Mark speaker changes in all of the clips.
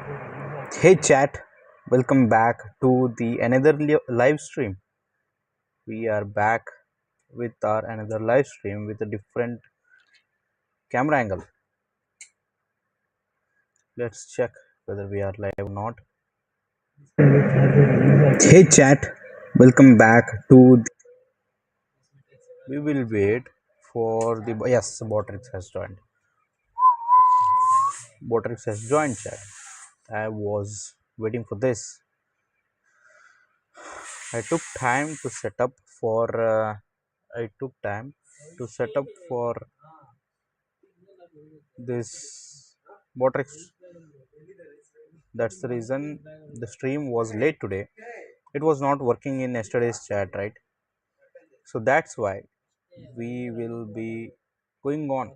Speaker 1: Hey chat, welcome back to the another live stream. We are back with our another live stream with a different camera angle. Let's check whether we are live or not. Hey chat, welcome back to we will wait for the yes, Botrix has joined. Botrix has joined chat. I was waiting for this. I took time to set up for I took time to set up for this Botrix. That's the reason the stream was late today. It was not working in yesterday's chat, right? So that's why we will be going on.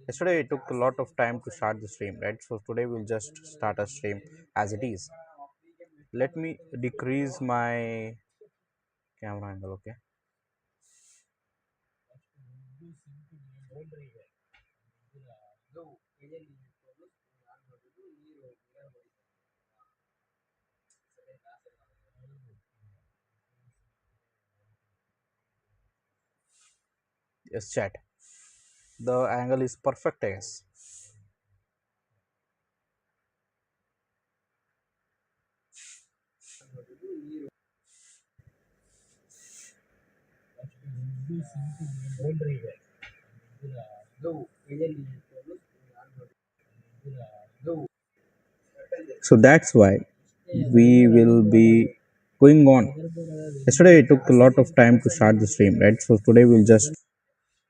Speaker 1: Yesterday it took a lot of time to start the stream, right? So today we'll just start a stream as it is. Let me decrease my camera angle, okay? Yes, chat. The angle is perfect, I guess. So that's why we will be going on. Yesterday it took a lot of time to start the stream, right? So today we'll just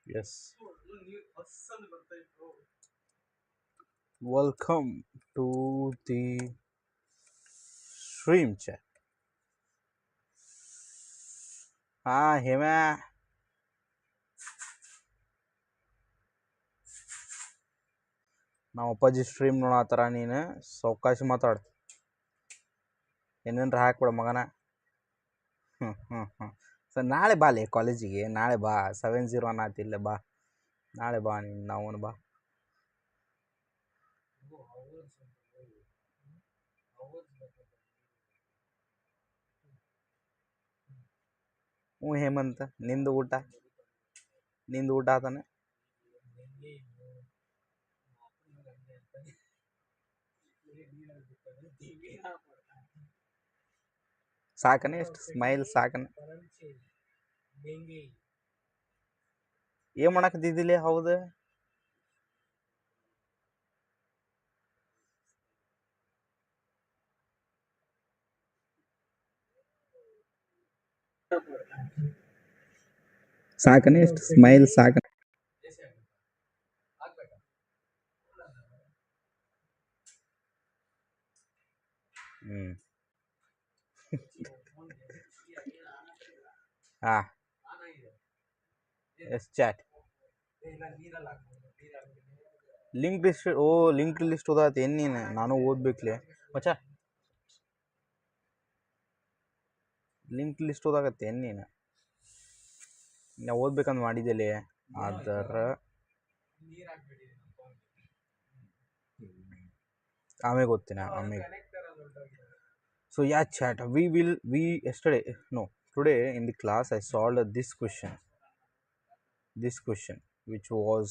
Speaker 1: yes. Welcome to the stream chat. ಹೇಮ ನಾವು ಅಪ್ಪಾಜಿ stream ನೋಡತ್ತಾರ ನೀನು ಸಾವಕಾಶ ಮಾತಾಡು ಏನೇನ್ರ ಹಾಕ್ಬಿಡ ಮಗನ so ನಾಳೆ ಬಾಲೆ ಕಾಲೇಜಿಗೆ ನಾಳೆ ಬಾ 70 ಅನ್ನತ್ತಿಲ್ಲ ಬಾ ನಾಳೆ ಬಾ ನೀನು ನಾವು ಬಾ ಹ್ಞೂ ಹೇಮಂತ ನಿಂದು ಊಟ ಆತಾನೆ ಸಾಕನೆ ಎಷ್ಟು ಸ್ಮೈಲ್ ಸಾಕನೆ ಏನ್ ಮಾಡಕತ್ತಿದ್ದಿಲ್ಲ ಹೌದು ಸಾಕನೆ ಎಷ್ಟು ಸ್ಮೈಲ್ ಸಾಕನೆ ಹ್ಮ್ ಹಾ ಎಸ್ ಚಾಟ್ ಲಿಂಕ್ ಲಿಸ್ಟ್ ಓದಾತ ಏನ್ ನೀನು ನಾನು ಓದ್ಬೇಕ್ಲೆ ಮಚ್ಚ ಲಿಂಕ್ ಲಿಸ್ಟ್ ಓದಾಗತ್ತೆ ಏನ್ ನೀನು ನಾ ಓದ್ಬೇಕಂತ ಮಾಡಿದ್ದೇಲೆ ಅದರ ಆಮೇಲೆ ಓದ್ತೀನಿ ಆಮೇಲೆ so yeah chat we yesterday no today in the class I solved this question which was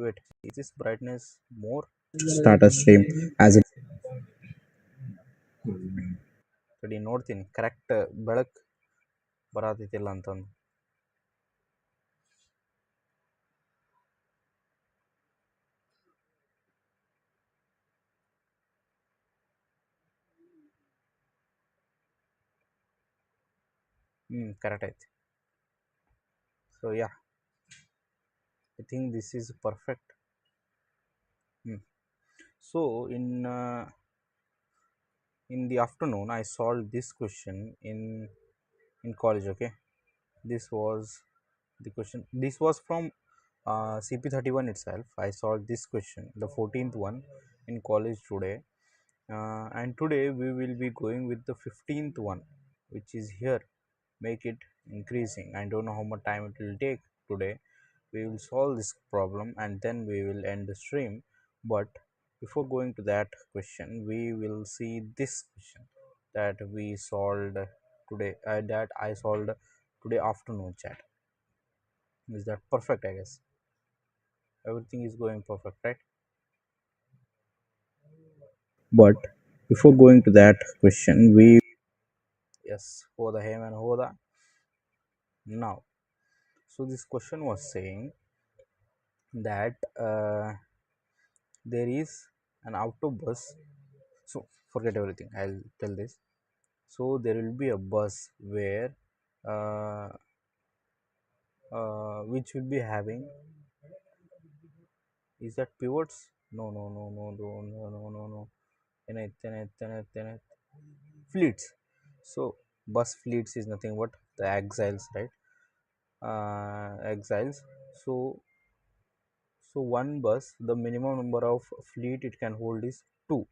Speaker 1: wait is this brightness more start a stream as it ತಡಿ ನೋಡ್ತೀನಿ ಕರೆಕ್ಟ್ ಬೆಳಕು ಬರತೈತಿಲ್ಲ ಅಂತಂದು ಕರೆಕ್ಟ್ ಐತಿ so yeah I think this is perfect so in the afternoon I solved this question in college, okay? This was the question, this was from CP-31 itself. I solved this question, the 14th one, in college today, and today we will be going with the 15th one, which is here. Make it increasing. I don't know how much time it will take today. We will solve this problem and then we will end the stream, but before going to that question, we will see this question that we solved today, that I solved today afternoon chat. Is that perfect? I guess everything is going perfect, right? But before going to that question, we, yes, hoda hai man hoda. Now, so this question was saying that there is an autobus. So forget everything, I'll tell this. So there will be a bus where uh, which will be having, is that pivots? No. Tenet. Fleets. So bus fleets is nothing but the exiles, right? Exiles. So one bus, the minimum number of fleet it can hold is two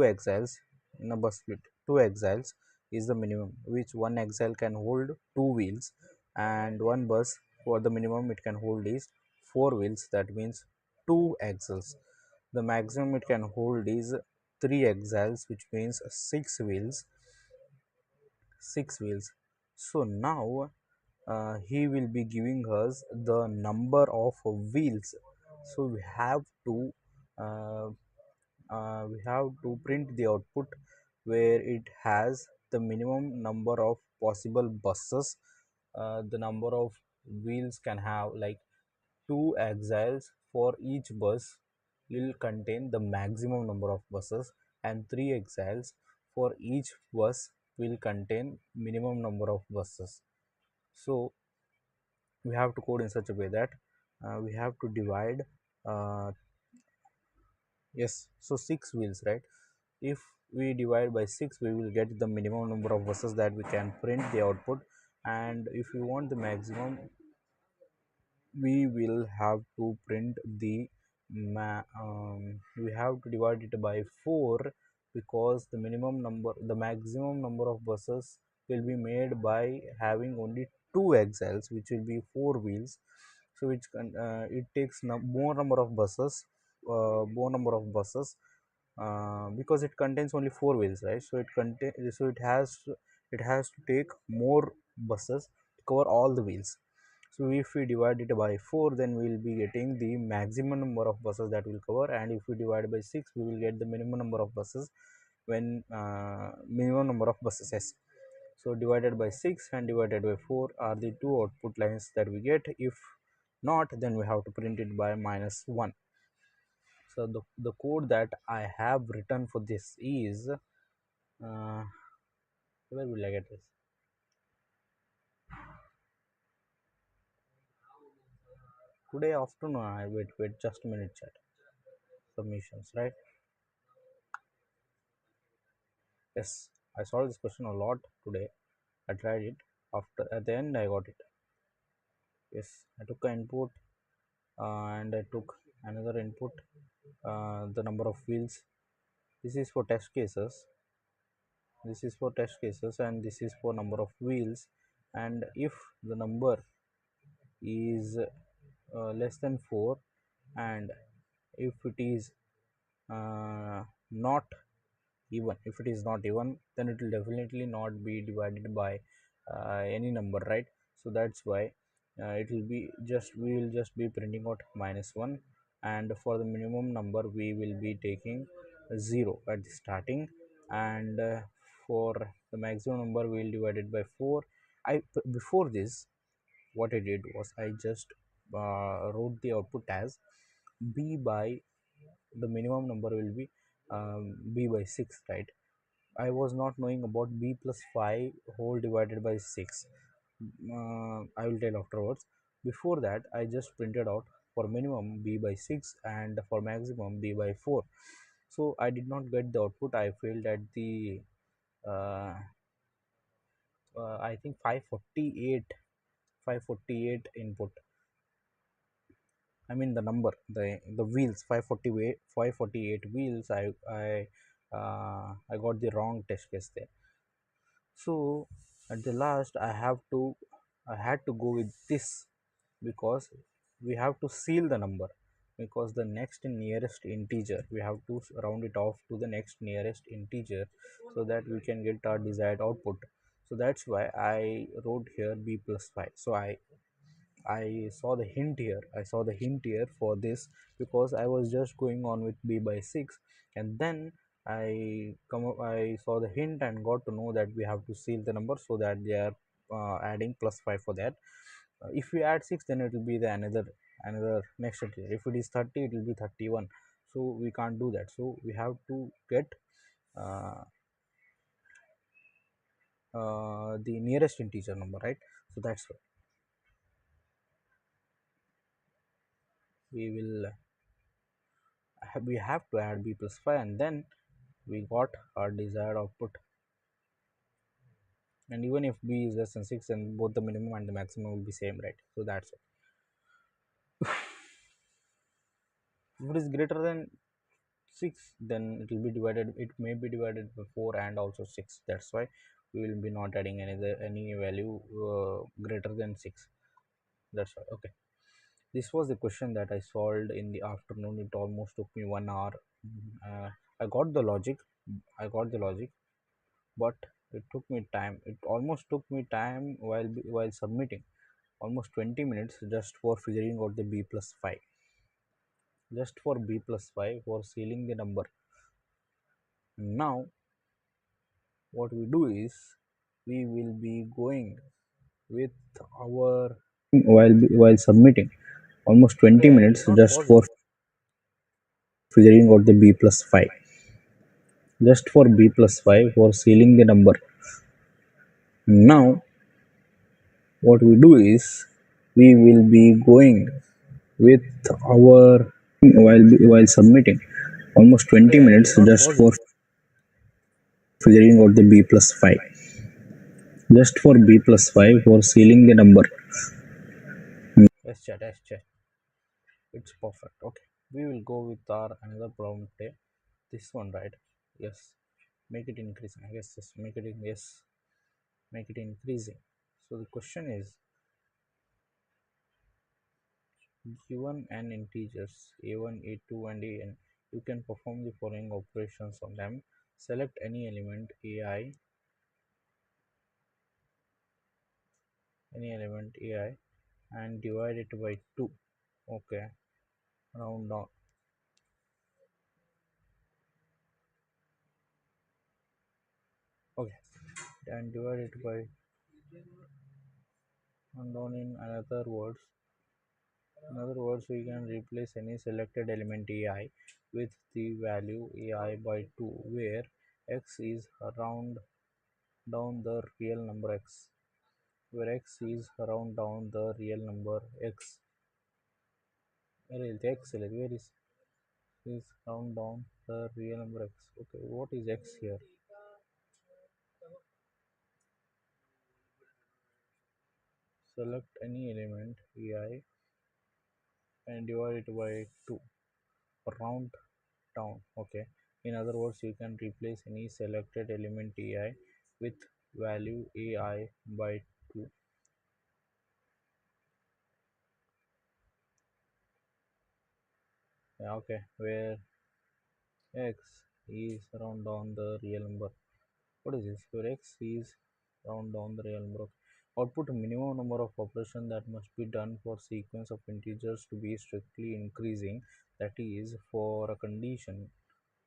Speaker 1: exiles in a bus fleet. Two exiles is the minimum, which one exile can hold two wheels, and one bus for the minimum it can hold is four wheels. That means two exiles. The maximum it can hold is three exiles, which means six wheels. Six wheels. So now he will be giving us the number of wheels. So uh, we have to print the output where it has the minimum number of possible buses. The number of wheels can have like two exiles for each bus will contain the maximum number of buses, and three exiles for each bus will contain minimum number of buses. So we have to code in such a way that we have to divide, uh, yes, so six wheels, right? If we divide by 6, we will get the minimum number of buses that we can print the output. And if we want the maximum, we will have to print the we have to divide it by 4, because the maximum number of buses will be made by having only two axles, which will be four wheels. So it takes more number of buses, because it contains only four wheels, right? So it has to take more buses to cover all the wheels. So if we divide it by 4, then we will be getting the maximum number of buses that will cover, and if we divide by 6, we will get the minimum number of buses when minimum number of buses, yes. So divided by 6 and divided by 4 are the two output lines that we get. If not, then we have to print it by -1. So the code that I have written for this is, where will I get this? Today afternoon. I wait just a minute, chat. Submissions, right? Yes, I solved this question a lot today. I tried it. After at the end, I got it. Yes, I took an input, and I took another input. The number of wheels. This is for test cases. This is for test cases, and this is for number of wheels. And if the number is less than 4, and if it is not even, if it is not even, then it will definitely not be divided by any number, right? So that's why it will be just, we will just be printing out -1, and for the minimum number we will be taking 0 at the starting, and for the maximum number we will divide it by 4. Before this, what I did was I just wrote the output as b by, the minimum number will be b by 6, right? I was not knowing about b plus 5 whole divided by 6. I will tell afterwards. Before that, I just printed out for minimum b by 6 and for maximum b by 4. So I did not get the output. I failed at the uh, I think 548, 548 input. I mean the number, the wheels, 548, 548 wheels. I got the wrong test case there. So at the last, I had to go with this, because we have to seal the number. because the next nearest integer we have to round it off to the next nearest integer so that we can get our desired output. So that's why I wrote here b plus 5. So I saw the hint here. I saw the hint here for this because I was just going on with b by 6, and then I saw the hint and got to know that we have to seal the number so that they are adding plus 5 for that. If we add 6, then it will be the another next integer. If it is 30, it will be 31. So we can't do that. So we have to get uh, the nearest integer number, right? So that's why we will we have to add b plus 5, and then we got our desired output. And even if b is less than 6, then both the minimum and the maximum will be same, right? So that's it. If it is greater than 6, then it will be divided, it may be divided by 4 and also 6. That's why we will be not adding any value greater than 6. That's why. Okay, this was the question that I solved in the afternoon. It almost took me 1 hour. uh, I got the logic. I got the logic, but it took me time. It almost took me time while submitting, almost 20 minutes just for figuring out the b plus 5, just for b plus 5 for sealing the number. Now what we do is we will be going with our while submitting, almost 20
Speaker 2: Okay, I
Speaker 1: minutes
Speaker 2: did not
Speaker 1: just
Speaker 2: pause
Speaker 1: for
Speaker 2: it.
Speaker 1: figuring out the b plus 5, just for b plus 5 for sealing the number. Now what we do is we will be going with our while submitting, almost 20
Speaker 2: Okay, I did
Speaker 1: minutes
Speaker 2: not
Speaker 1: just
Speaker 2: pause
Speaker 1: for
Speaker 2: it.
Speaker 1: figuring out the b plus 5, just for b plus 5 for sealing the number. Yes, chat, yes, chat. It's perfect. Okay, we will go with our another problem today. This one, right? Yes, make it increasing. I guess just make it in, yes, make it increasing. So the question is, given n integers a1, a2, and an, you can perform the following operations on them. Select any element ai and divide it by 2. Okay, round down. Okay, and divide it by round down. In other words, we can replace any selected element ai with the value ai by 2, where x is round down the real number x, where x is round down the real number x. Where is x? Where is round down the real number x? Okay, what is x here? Select any element ai and divide it by 2. Round down. Okay, in other words, you can replace any selected element ai with value ai by 2. Yeah, okay, where x is round down the real number. What is this? Where x is round down the real number. Output a minimum number of operations that must be done for sequence of integers to be strictly increasing, that is, for a condition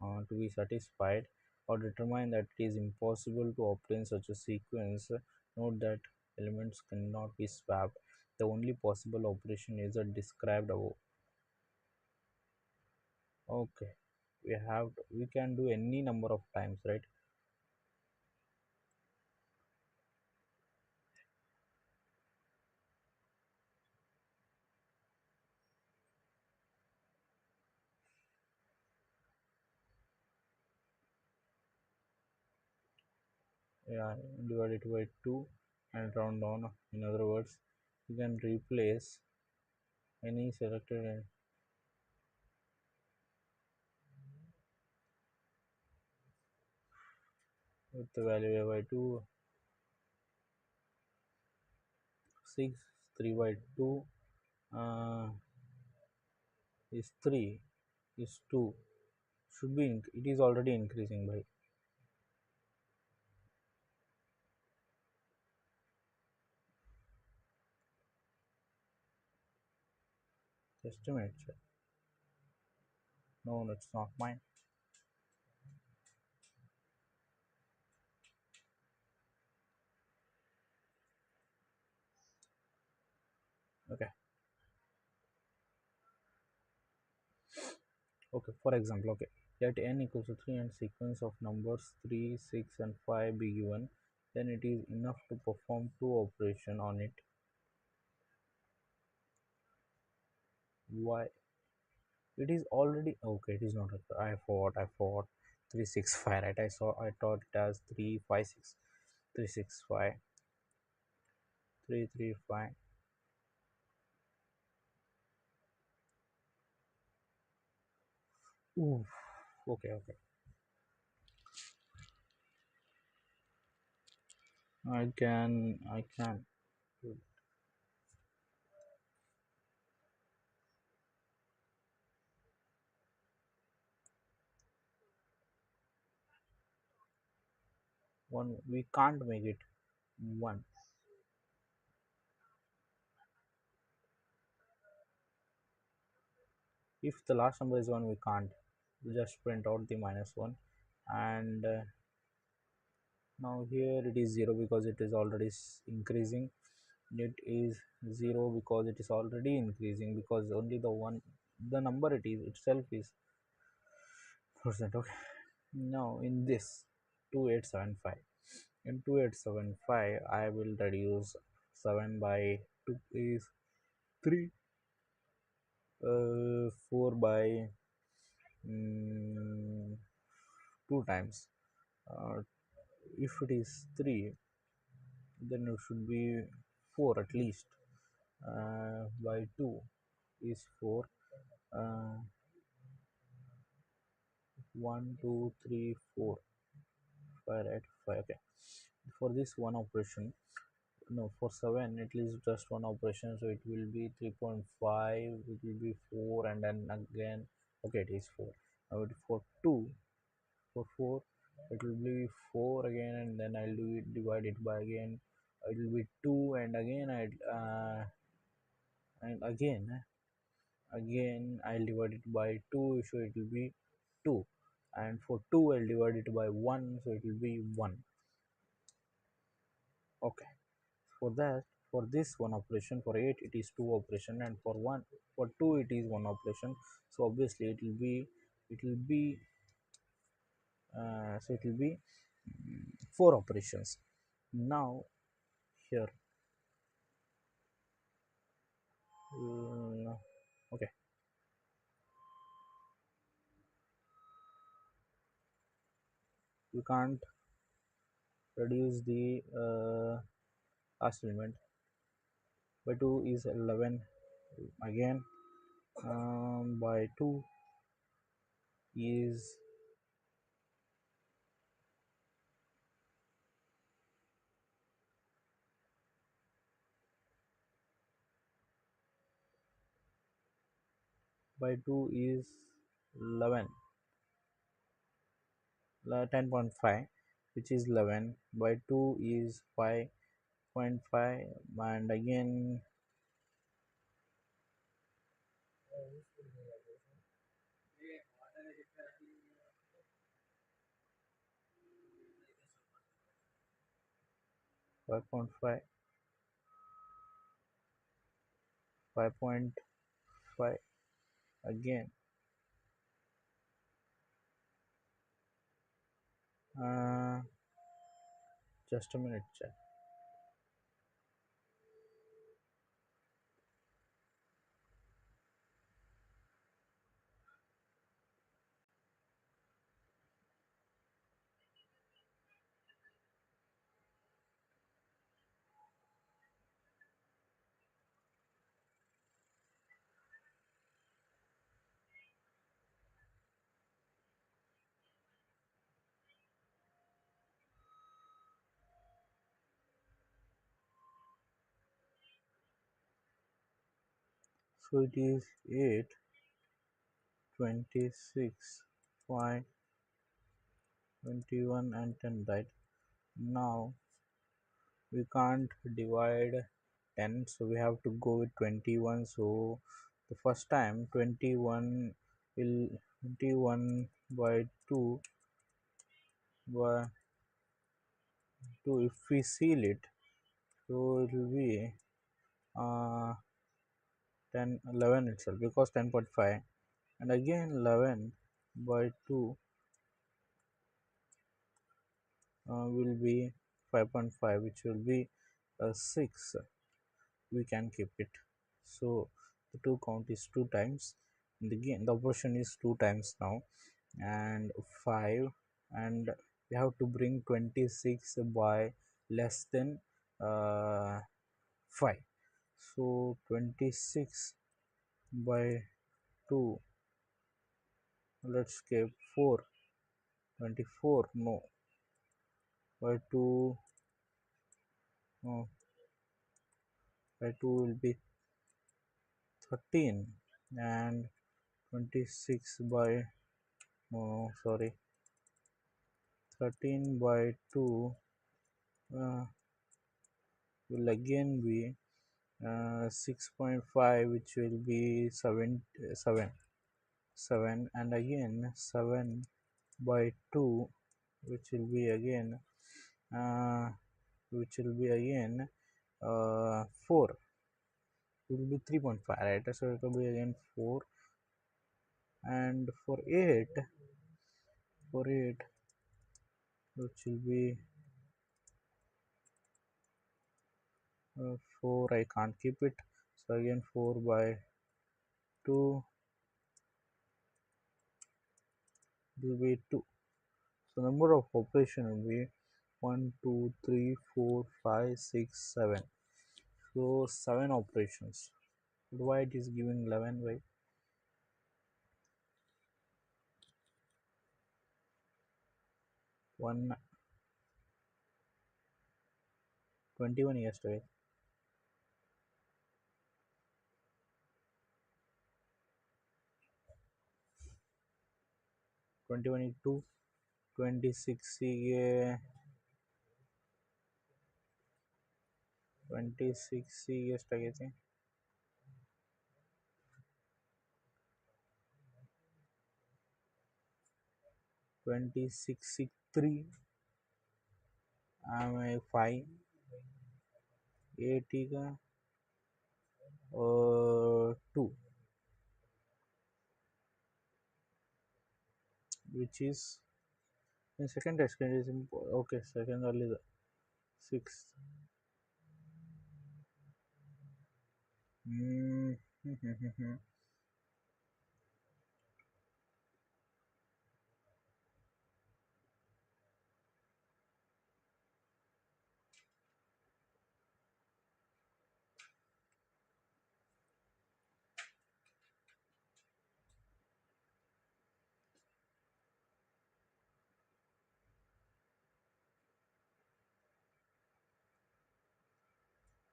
Speaker 1: to be satisfied, or determine that it is impossible to obtain such a sequence. Note that elements cannot be swapped. The only possible operation is described above. Okay, we can do any number of times, right? Yeah, divide it by 2 and round down. In other words, you can replace any selected with the value by 2, 6, 3 by 2, uh, is 3 is 2 should be it is already increasing by. Just a minute, sir. No, it's not mine. Okay. Okay, for example, okay, let n equals to 3 and sequence of numbers 3, 6 and 5 be given, then it is enough to perform two operation on it. Why? It is already okay. It is not. I forgot. 365. Right. I thought it as 356. 365. 335. Ooh. Okay. Okay. I can. I can. One. We can't make it one. If the last number is one, we can't. We just print out the minus one, and now here it is 0 because it is already increasing. It is 0 because it is already increasing, because only the one, the number it is itself is percent. Okay, now in this 2875, in 2875 I will reduce 7 by 2 is 3, 4 by 2 times. uh, if it is 3, then it should be 4 at least. By 2 is 4. uh, 1 2 3 4 5, right? 5. Okay, for this one operation, no, for 7 it is just one operation, so it will be 3.5, it will be 4, and then again, okay, it is 4. Now for 2, for 4 it will be 4 again, and then I'll do it, divide it by again, it will be 2, and again I and again I'll divide it by 2, so it will be 2, and for 2 I'll divide it by 1, so it will be 1. Okay, for that, for this one operation, for 8 it is 2 operation, and for 2 it is 1 operation, so obviously it will be so it will be 4 operations. Now here, no, okay, you can't reduce the last element. By 2 is 11 again. By 2 is, by 2 is 11, 10.5, which is 11. By 2 is 5.5, and again 5.5, 5.5 again. uh, just a minute, chat. So it is 8 26, 5, 21 and 10, right? Now we can't divide 10, so we have to go with 21. So the first time 21 will 21 by 2 by 2, if we seal it, so it will be 10 11 itself, because 10.5, and again 11 by 2 will be 5.5, which will be 6. We can keep it. So the two count is 2 times, and again the operation is 2 times now, and 5, and we have to bring 26 by less than 5. So 26 by 2, let's keep 4. 24, no, by 2, no, by 2 will be 13, and 26 by, no, sorry, 13 by 2 uh, will again be 6.5, which will be 7, and again 7 by 2, which will be again uh, 4, will be 3.5, right? So it will be again 4, and for 8, which will be 4, I can't keep it, so again 4 by 2 will be 2. So number of operation will be 1, 2, 3, 4, 5, 6, 7. So 7 operations. Why it is giving 11 by 1, 21 yesterday, 21 into 26 ಗೆ 26 ಗೆ ಎಷ್ಟಾಗೈತಿ? 26 3, ಆಮೇಲೆ 5, 8 ಈಗ 2, which is in second extent is okay, second ಅಲ್ಲಿ 6. Hmm.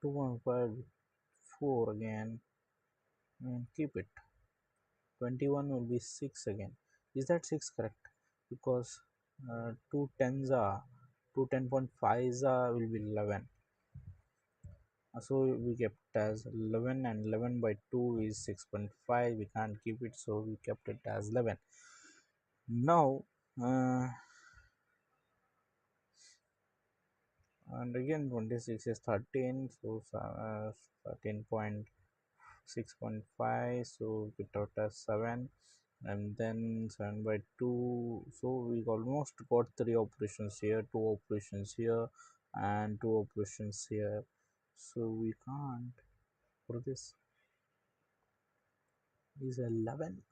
Speaker 1: 2.5, 4 again, and keep it. 21 will be 6 again. Is that 6 correct? Because 2 tens are 2 10.5s will be 11. So we kept as 11, and 11 by 2 is 6.5. We can't keep it, so we kept it as 11. Now and again 26 is 13, so 13.6.5, so we out as 7, and then 7 by 2, so we almost got 3 operations here, 2 operations here, and 2 operations here, so we can't, for this is 11.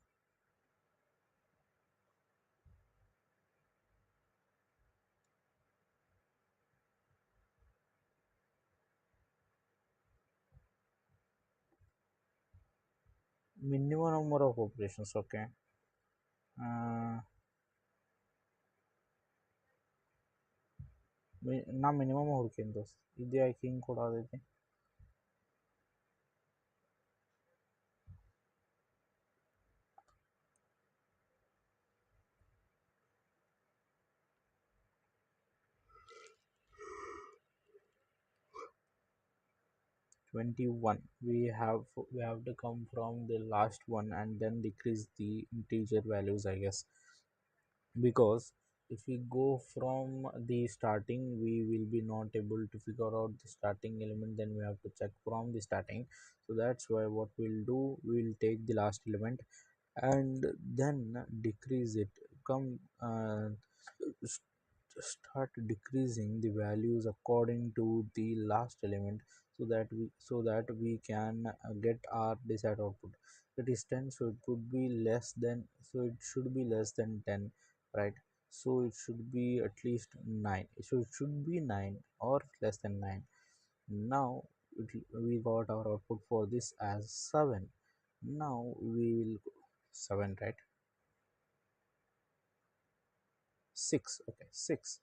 Speaker 1: Minimum number of operations, okay. ನಾ minimum ಹುಡುಕೀನಿ ದೋಸ್ತ್, ಇದು ಯಾಕೆ ಹಿಂಗೆ ಕೊಡೋದೈತಿ? 21. We have to come from the last one and then decrease the integer values, I guess, because if we go from the starting we will be not able to figure out the starting element, then we have to check from the starting. So that's why what we'll do, we'll take the last element and then decrease it, come start decreasing the values according to the last element, so that we can get our desired output. It is 10, so it would be less than, so it should be less than 10, right? So it should be at least 9, so it should be 9 or less than 9. Now we got our output for this as 7. Now we will 7, right? 6, okay, 6.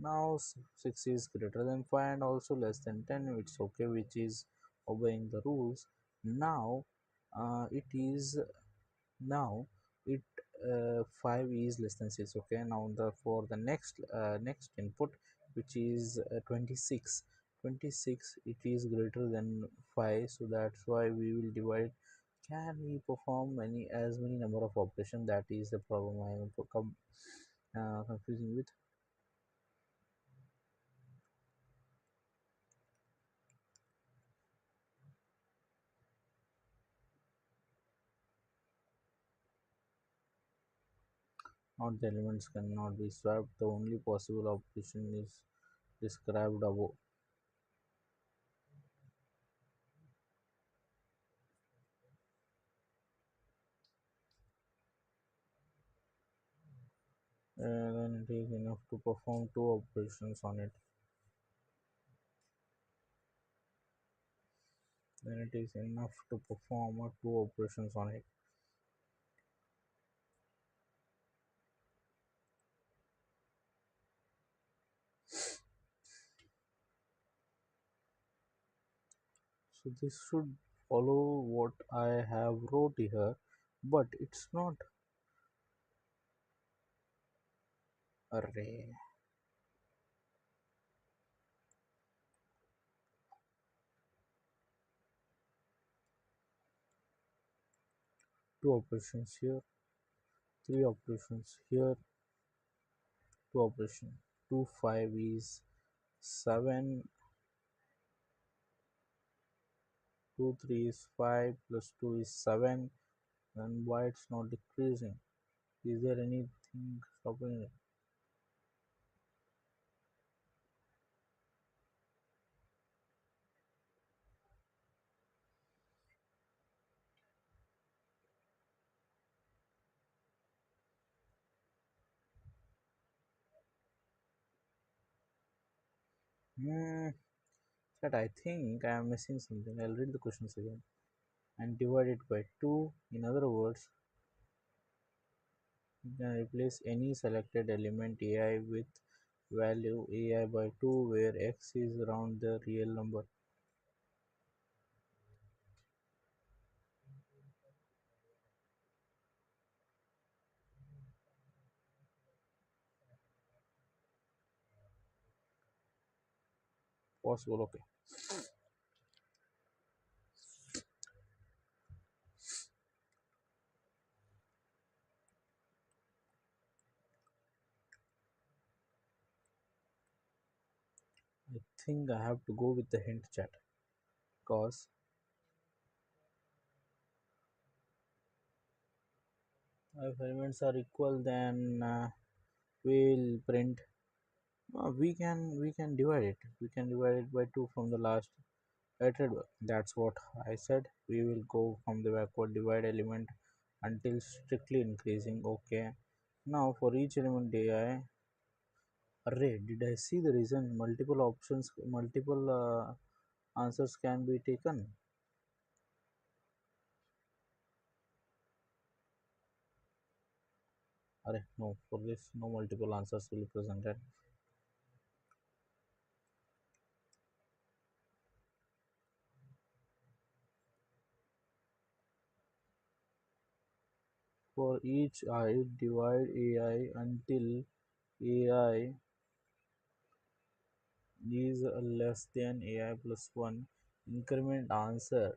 Speaker 1: Now 6 is greater than 5 and also less than 10, it's okay, which is obeying the rules. Now it is, now it 5 is less than 6, okay. Now the for the next input, which is 26, 26 it is greater than 5, so that's why we will divide. Can we perform many number of operations? That is the problem I am confusing with. Not the elements cannot be swapped. The only possible operation is described above. Then it is enough to perform two operations on it. Then it is enough to perform two operations on it. So this should follow what I have wrote here, but it's not array. Two operations here, three operations here, two operation. 2 5 is 7, 2 3 is 5 plus 2 is 7. And why it's not decreasing? Is there anything stopping it? Hmm, that I think I am missing something. I'll read the questions again. And divide it by 2. In other words, you can replace any selected element ai with value ai by 2 where x is around the real number. Possible, okay. I think I have to go with the hint chat because if elements are equal then we'll print. We can divide it. We can divide it by 2 from the last iteration. That's what I said. We will go from the backward divide element until strictly increasing. Okay. Now for each element AI array, did I see the reason? Multiple options, multiple answers can be taken. Array, no, for this no multiple answers will be presented. For each I divide AI until AI is less than AI plus 1. Increment answer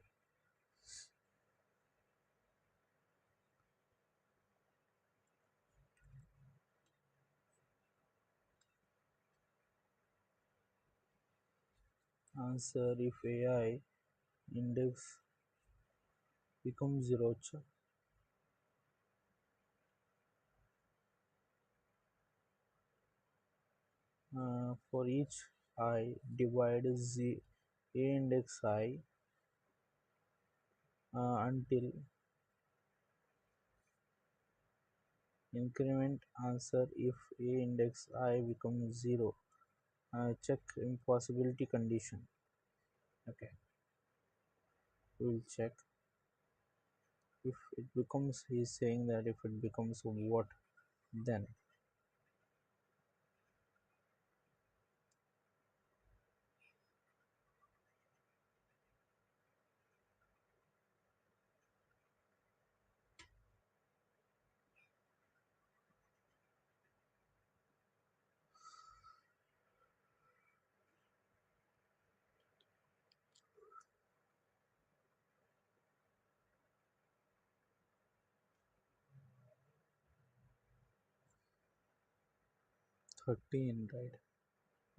Speaker 1: if AI index becomes 0. For each I divide a index I until increment answer if a index I becomes 0. Check impossibility condition. Okay, we'll check if it becomes, he's saying that if it becomes what, then 13, right?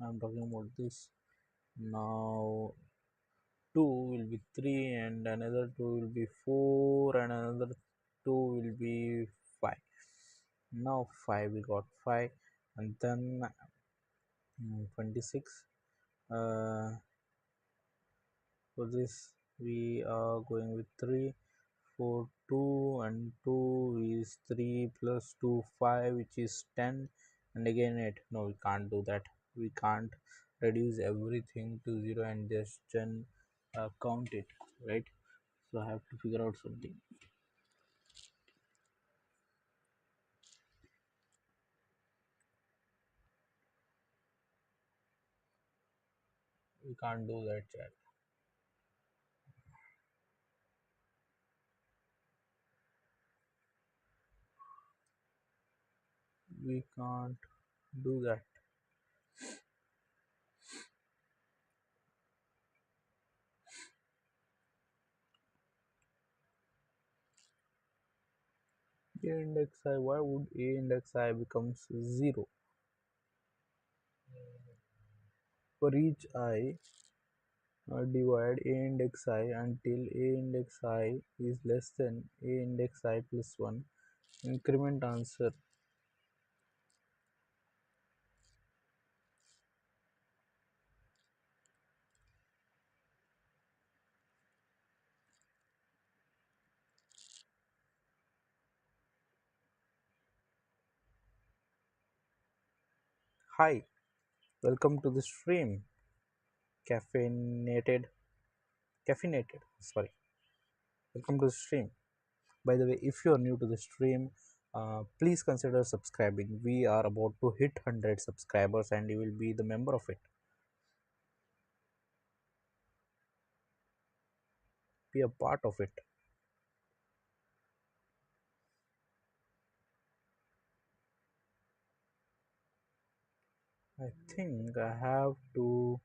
Speaker 1: I'm talking about this. Now 2 will be 3 and another 2 will be 4 and another 2 will be 5. Now 5, we got 5 and then 26. For this we are going with 3, 4, 2 and 2 is 3 plus 2 5, which is 10, and again 8. No, we can't do that. We can't reduce everything to 0 and just count it, right? So I have to figure out something. We can't do that, chat. We can't do that. A index I, why would a index I becomes 0? For each I, divide a index I until a index I is less than a index I plus 1. Increment answer. Hi, welcome to the stream. Caffeinated, caffeinated. Sorry, welcome to the stream. By the way, if you are new to the stream, please consider subscribing. We are about to hit 100 subscribers, and you will be the member of it. Be a part of it. I think I have to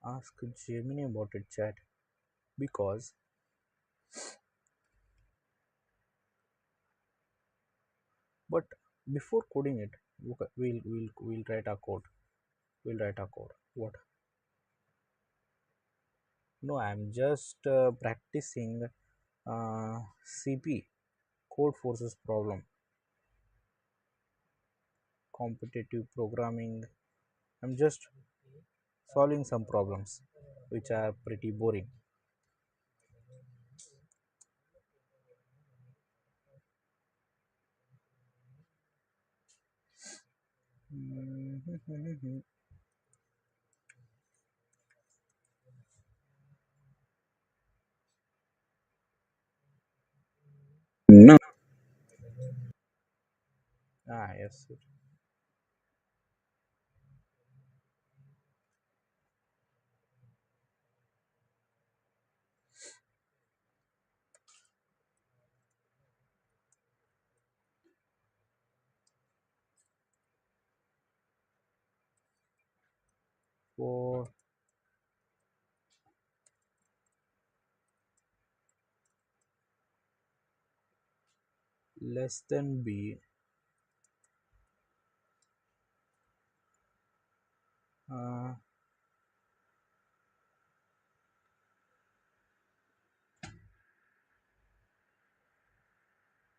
Speaker 1: ask Gemini about it, chat, because but before coding it, we'll write our code. We'll write our code. What? No, I'm just practicing CP, Codeforces problem, competitive programming. I'm just solving some problems which are pretty boring. No. Ah, yes. 4 less than b. uh,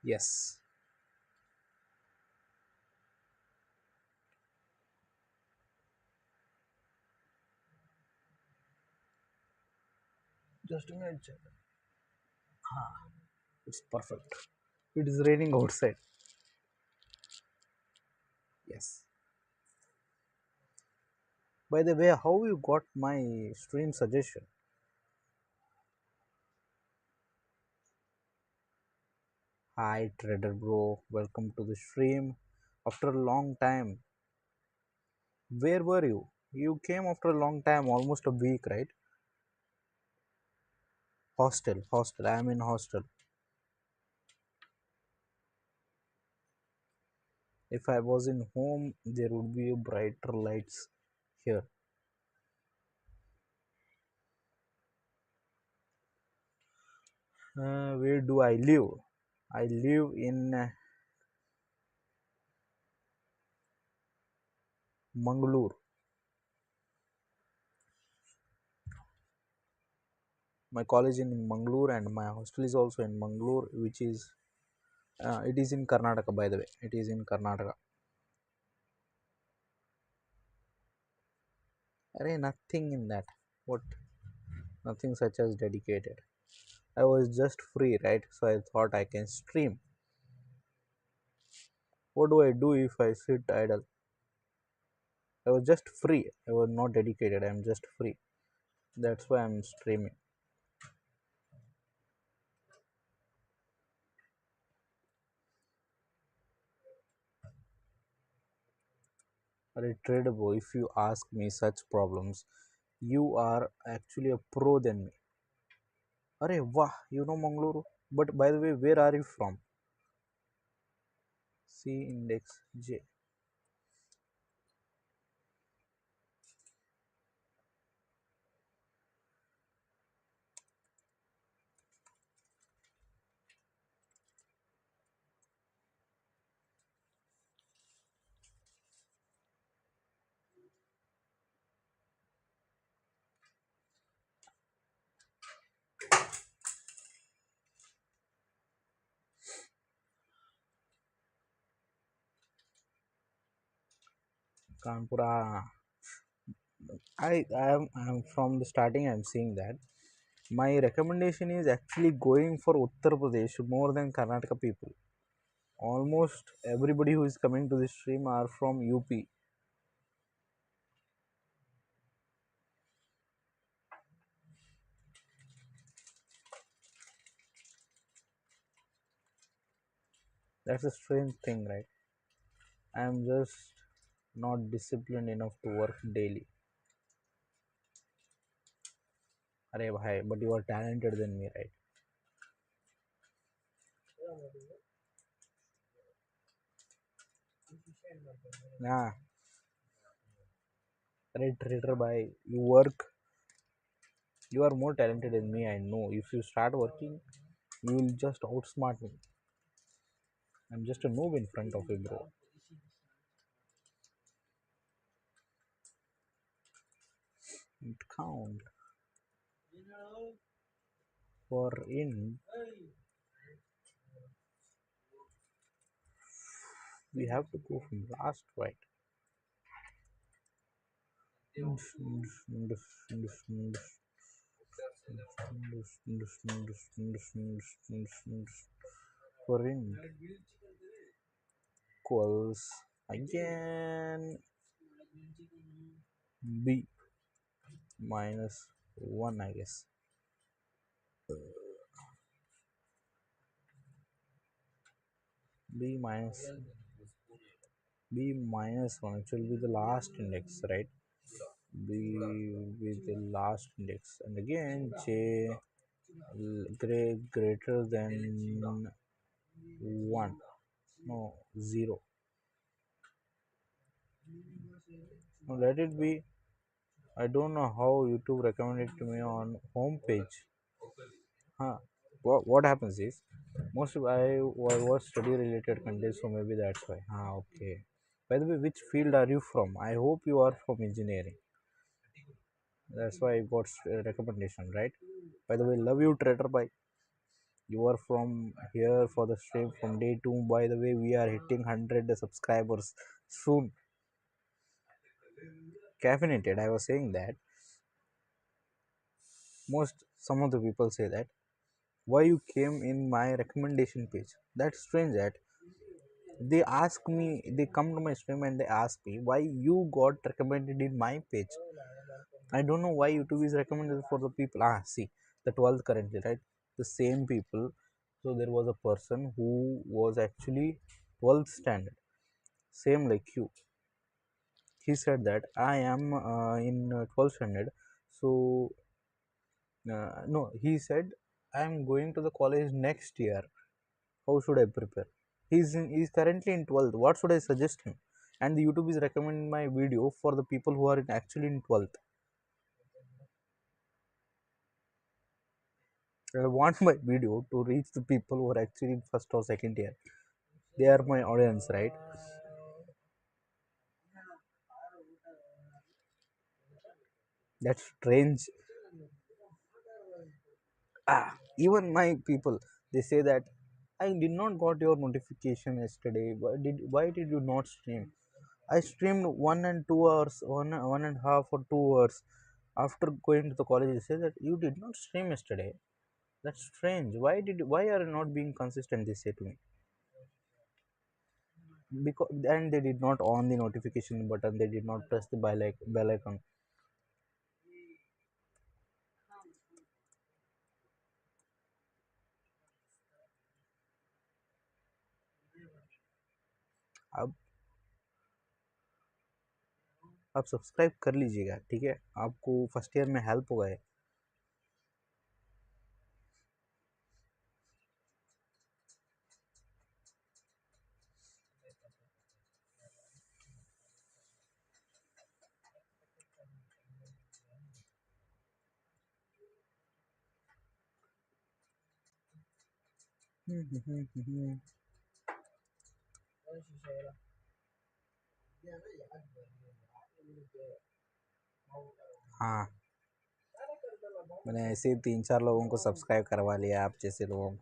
Speaker 1: yes, just a minute. It's perfect. It is raining outside. Yes. By the way, how you got my stream suggestion? Hi, trader bro. Welcome to the stream. After a long time, where were you? You came after a long time, almost a week, right? Hostel, hostel. I am in hostel. If I was in home, there would be brighter lights here. Where do I live? I live in Mangalore. My college in Mangalore and my hostel is also in Mangalore, which is it is in Karnataka. By the way, it is in Karnataka. Array, nothing in that. What? Nothing such as dedicated. I was just free, right? So I thought I can stream. What do I do if I sit idle? I was just free. I was not dedicated. I'm just free. That's why I'm streaming. Array, tradable. If you ask me such problems, you are actually a pro than me. Array, wah, you know Mangaluru. But by the way, where are you from? C index J. Kanpura. I am from the starting. I'm seeing that. My recommendation is actually going for Uttar Pradesh more than Karnataka people. Almost everybody who is coming to this stream are from UP. That's a strange thing, right? I'm just not disciplined enough to work daily. Arey bhai, but you are talented than me, right? Nah, arey trader bhai, you work. You are more talented than me. I know. If you start working, you will just outsmart me. I'm just a noob in front of you, bro. It count for in. We have to go from last, right? Foreign equals again b minus 1, I guess. b minus b minus 1, it will be the last index, right? B will be the last index, and again j greater than 1, no, 0. Now let it be. I don't know how YouTube recommended to me on home page. Huh? what happens is most of was study related content, so maybe that's why. Ah, okay. By the way, which field are you from? I hope you are from engineering. That's why I got recommendation, right? By the way, love you, Trader Bye. You are from here for the stream from day two. By the way, we are hitting 100 subscribers soon. Caffeinated. I was saying that some of the people say that why you came in my recommendation page. That's strange. That they ask me, they come to my stream and they ask me why you got recommended in my page. I don't know why YouTube is recommended for the people. Ah, see, the 12th currently, right? The same people. So there was a person who was actually 12th standard, same like you. He said that I am in 12th standard. So no, he said I am going to the college next year. How should I prepare? He's currently in 12th. What should I suggest him? And the YouTube is recommending my video for the people who are actually in 12th. I want my video to reach the people who are actually in first or second year. They are my audience, right? That's strange. Ah, even my people, they say that I did not got your notification yesterday. Why did you not stream? I streamed 1 and 2 hours, one and a half or 2 hours after going to the college. They say that you did not stream yesterday. That's strange. Why are you not being consistent? They say to me. Because and they did not on the notification button. They did not press the bell icon. अब आप subscribe कर लीजिएगा, ठीक है? आपको first year में help होगा है। हाँ, मैंने ऐसे ही 3-4 लोगों को सब्सक्राइब करवा लिया आप जैसे लोगों को।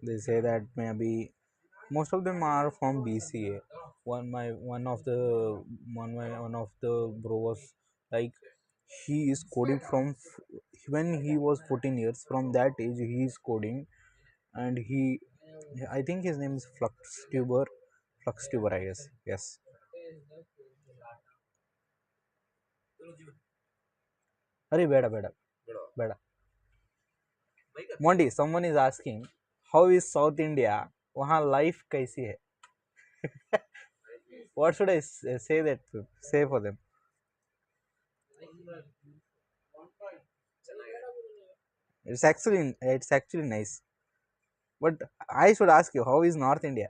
Speaker 1: They say that मैं अभी most of them are from BCA. One of the bro was like he is coding from when he was 14 years. From that age he is coding, and I think his name is Fluxtuber, I guess. Yes. अरे बेड़ा बेड़ा बेड़ा Maundy, someone is asking how is South India, वहाँ life कैसी है? What should I say for them? It's actually nice. But I should ask you, how is North India?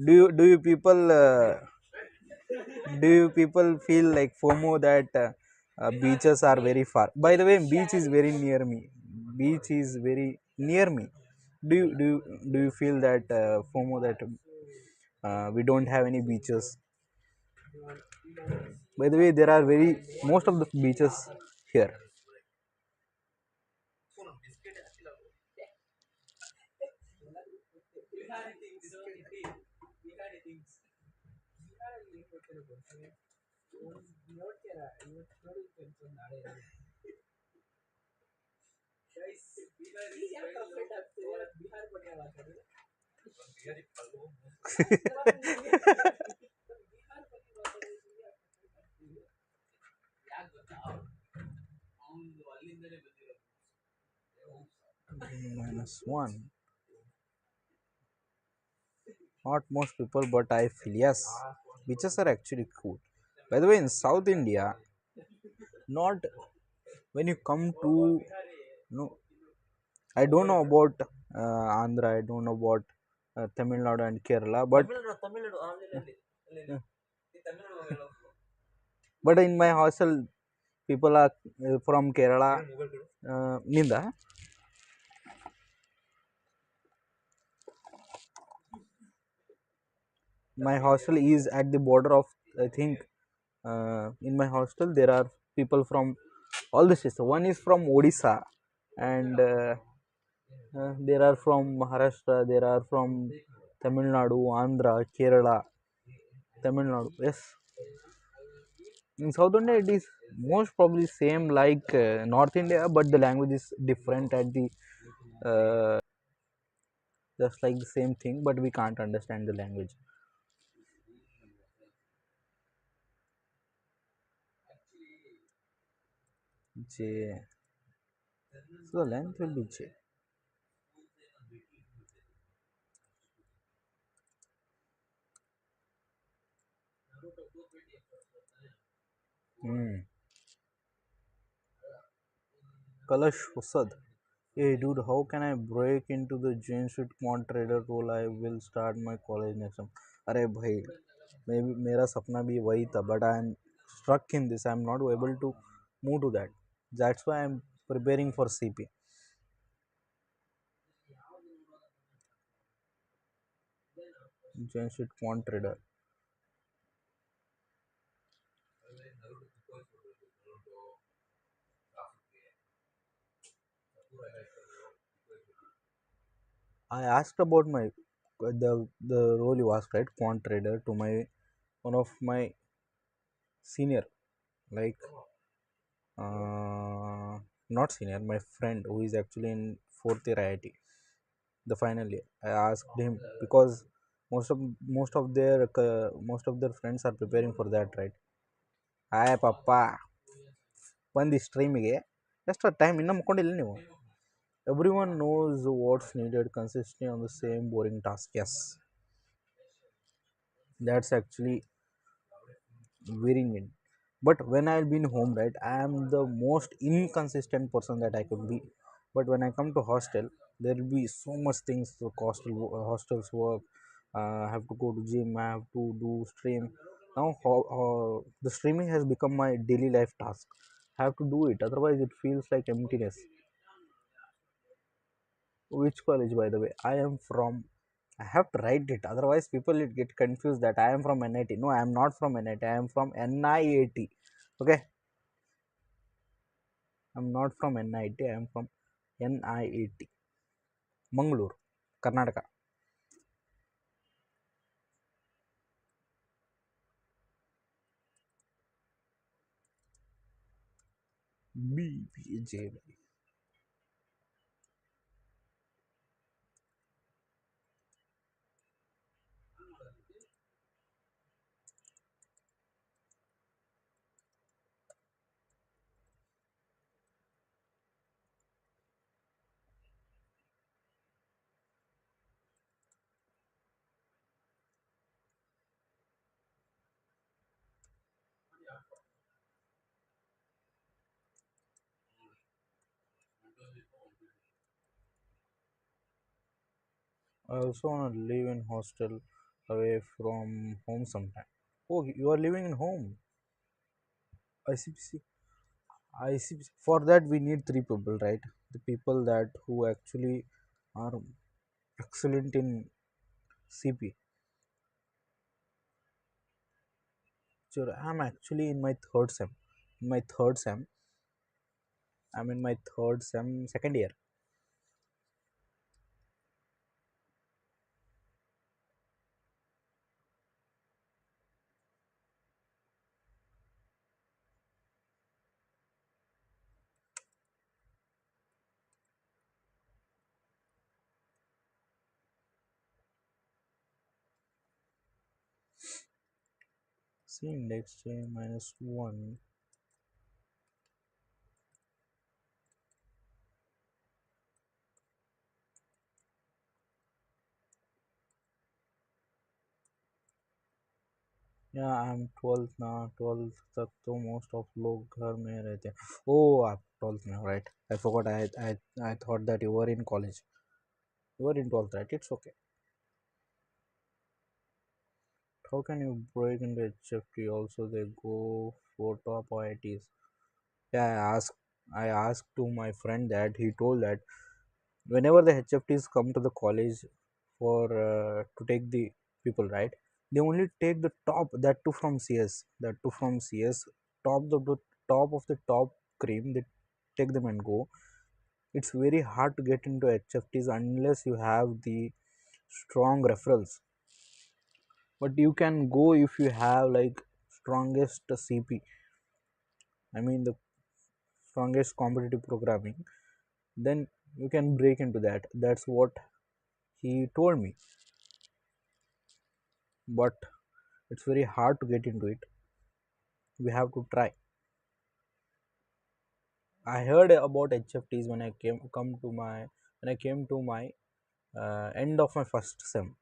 Speaker 1: Do you people feel like FOMO that beaches are very far? By the way, beach is very near me. Beach is very near me. Do you feel that FOMO that we don't have any beaches? By the way, there are very most of the beaches here. -1. Not most people, but I feel yes. Beaches are actually cool. By the way, in South India, not when you come to no, I don't know about Andhra. I don't know about Tamil Nadu and Kerala, but in my hostel, People are from Kerala. Ninda, my hostel is at the border of, I think, in my hostel there are people from all the states. One is from Odisha, and there are from Maharashtra. There are from Tamil Nadu, Andhra, Kerala, Tamil Nadu. Yes, in South India it is most probably same like North India, but the language is different at the just like the same thing, but we can't understand the language. J. So the length will be J. Hmm. Kalash Usad. Hey dude, how can I break into the Jane Street quant trader role? I will start my college next time. अरे भाई, maybe मेरा सपना भी वही था, but I am stuck in this. I am not able to move to that. That's why I am preparing for CP. Jane Street quant trader. I asked about my the role you asked, right, quant trader, to my one of my senior, like not senior, my friend who is actually in fourth year IIT, the final year. I asked him because most of their friends are preparing for that, right? Hi papa, ಬಂದು ಸ್ಟ್ರೀಮಿಗೆ ಎಷ್ಟು time ಇನ್ನೂ ಮುಕ್ಕೊಂಡಿಲ್ಲ ನೀವು. Everyone knows what's needed, consistently on the same boring task. Yes, that's actually wearing it. But when I'll be in home, right, I am the most inconsistent person that I could be. But when I come to hostel, there will be so much things to hostels work. I have to go to gym, I have to do stream. Now the streaming has become my daily life task. I have to do it, otherwise it feels like emptiness. Which college, by the way? I am from. I have to write it, otherwise people will get confused that I am from NIT. No, I am not from NIT. I am from NIAT. Okay, I am not from NIT. I am from NIAT, Mangalore, Karnataka. BPJ. I also want to live in hostel away from home sometime. Oh, you are living in home. ICPC. ICPC. For that, we need three people, right? The people that who actually are excellent in CP. Sure, I'm actually in my third sem. In my third sem, I'm in my third sem, second year. C index J minus 1. Yeah, I'm 12th now. 12th तक तो most of लोग घर में रहते हैं. Oh, आप 12th में हो, right? I forgot. I thought that you were in college. You were in 12th, right? It's okay. How can you break into HFT? Also, they go for top IITs. Yeah, I asked to my friend that he told that whenever the HFTs come to the college for to take the people, right, they only take the top, that too from CS, the top of the top cream, they take them and go. It's very hard to get into HFTs unless you have the strong referrals, but you can go if you have like strongest CP, I mean the strongest competitive programming, then you can break into that. That's what he told me, but it's very hard to get into it. We have to try. I heard about HFTs when I came to my end of my first sem.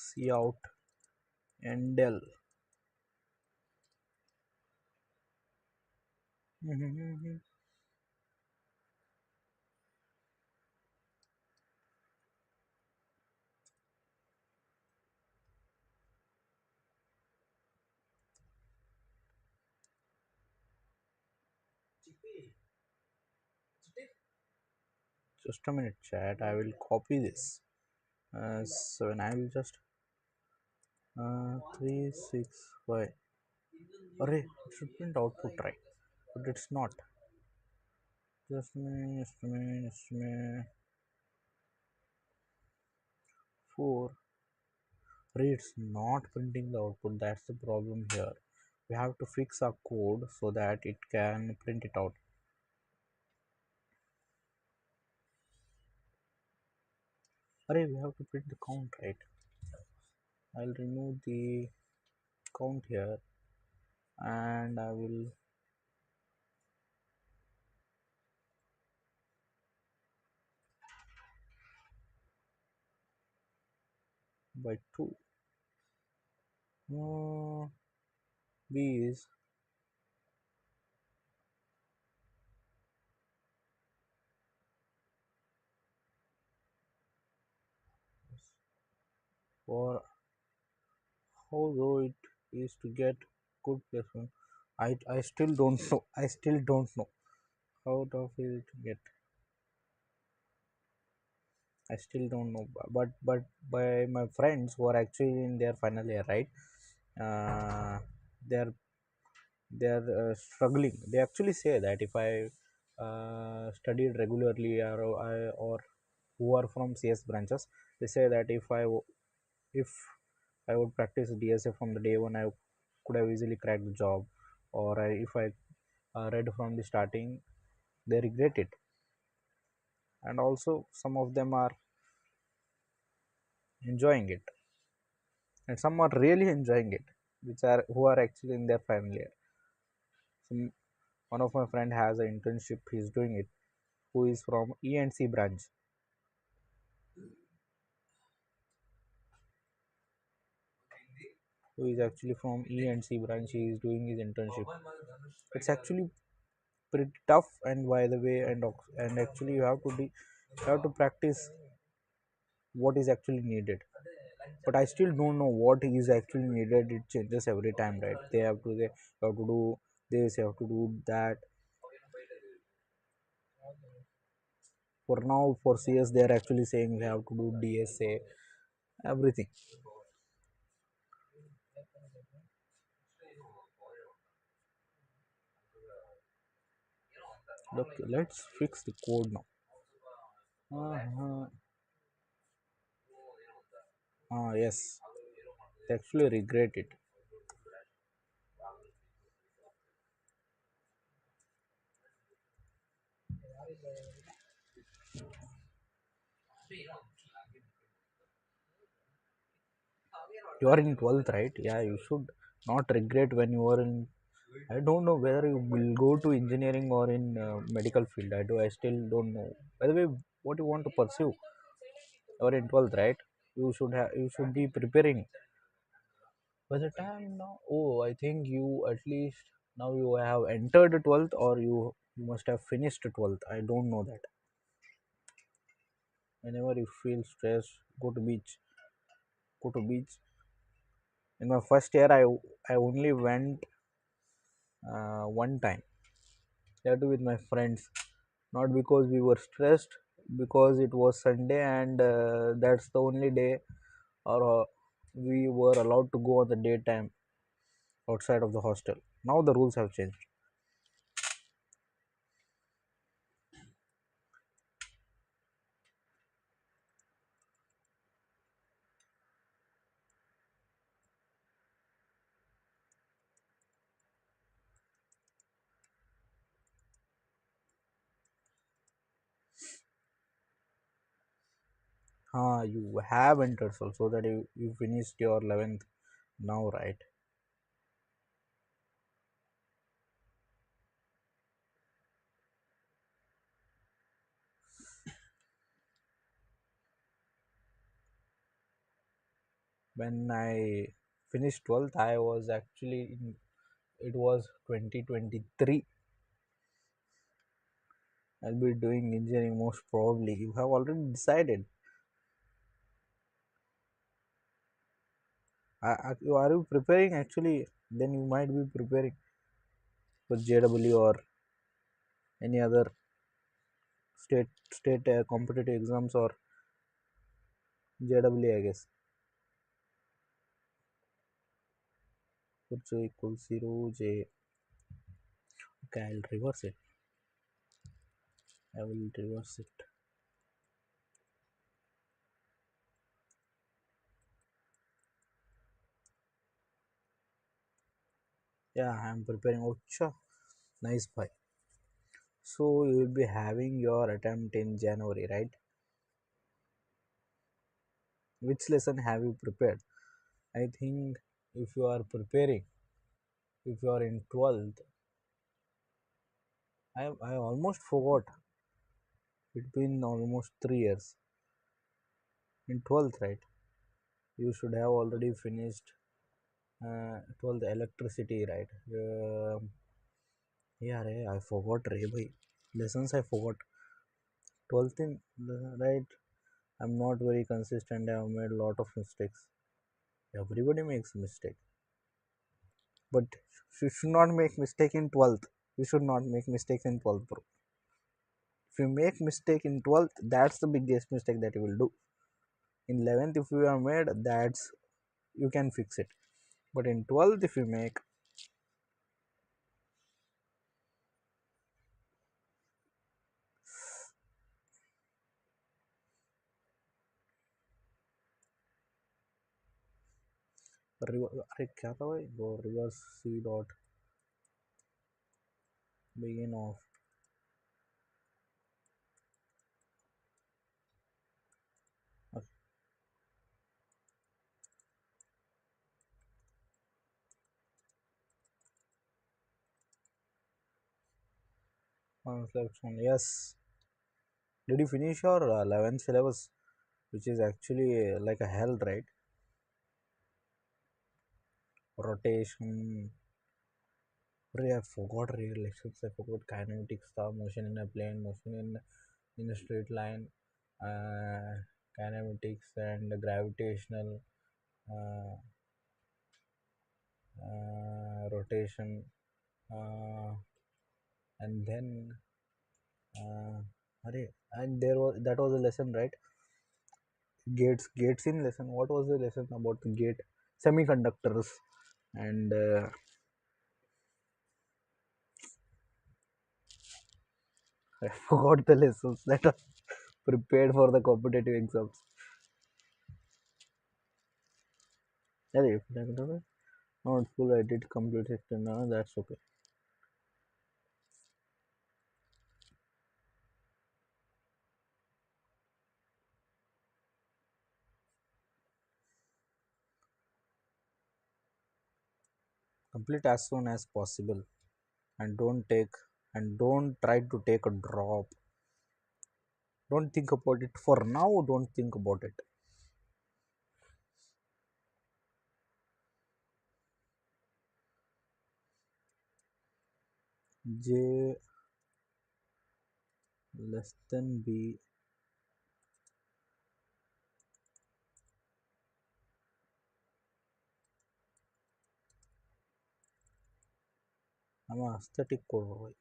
Speaker 1: See out and Dell. Just a minute, chat. I will copy this. So when I will just 365. Array, it should print output, right? But it's not. Just me. 4. Array, it's not printing the output. That's the problem here. We have to fix our code so that it can print it out. Array, we have to print the count, right? I'll remove the count here and I will by 2. No, B is for how though it is to get good placement. I still don't know. I still don't know how tough is it to get. I still don't know. But by my friends who are actually in their final year, right? They're struggling. They actually say that if I studied regularly, or who are from CS branches, they say that if I would practice DSA from the day one, I could have easily cracked the job. Or if I read from the starting, they regret it. And also, some of them are enjoying it, and some are really enjoying it, which are who are actually in their final year. Some One of my friend has an internship. He's doing it. Who is from E&C branch? Who is actually from E&C branch? He is doing his internship. It's actually pretty tough, and by the way, and actually you have to be You have to practice what is actually needed. But I still don't know what is actually needed. It changes every time, right? They have to do this, you have to do that. For now, for CS, they are actually saying we have to do DSA, everything. Look, let's fix the code now. Uh-huh. Yes, they actually regret it. You are in 12th, right? Yeah, you should not regret when you are in. I don't know whether you will go to engineering or in medical field. I still don't know. By the way, what you want to pursue? You are in 12th, right? You should be preparing. By the time now, oh, I think you at least now you have entered 12th or you must have finished 12th. I don't know that. Whenever you feel stressed, go to beach. Go to beach. In my first year, I only went one time. That too with my friends. Not because we were stressed, because it was Sunday and that's the only day or we were allowed to go on the daytime outside of the hostel. Now the rules have changed. You have entered also that you finished your 11th now, right? When I finished 12th, I was actually in, it was 2023. I'll be doing engineering most probably. You have already decided. Are you preparing actually? Then you might be preparing for JW or any other state competitive exams or JW, I guess. Put J equals 0, J. Okay, I'll reverse it. I will reverse it. Yeah, I'm preparing. Ocha, nice bhai. So you will be having your attempt in January, right? Which lesson have you prepared? I think if you are preparing, if you are in 12th, I almost forgot. It's been almost 3 years. In 12th, right? You should have already finished 12th electricity, right? Yeah, I forgot, bhai. Lessons I forgot. 12th in, right? I'm not very consistent. I've made a lot of mistakes. Everybody makes mistake, but you should not make mistake in 12th. You should not make mistakes in 12th, bro. If you make mistake in 12th, that's the biggest mistake that you will do. In 11th, if you are made, that's you can fix it. But in 12th, if you make अरे क्या था भाई वो reverse C dot begin of concepts on. Yes, did you finish your 11th syllabus, which is actually like a hell, right? Rotation. I forgot relations. I forgot kinematics, the motion in a plane, motion in a straight line. uh, kinematics and gravitational uh, rotation, uh, and then array, and there was that was a lesson, right? Gates in lesson. What was the lesson about the gate? Semiconductors, and I forgot the lessons that are prepared for the competitive exams. Array, not full. I did complete it. No, that's okay. Complete as soon as possible, and don't try to take a drop. Don't think about it for now. Don't think about it. J less than B. I'm a aesthetic code.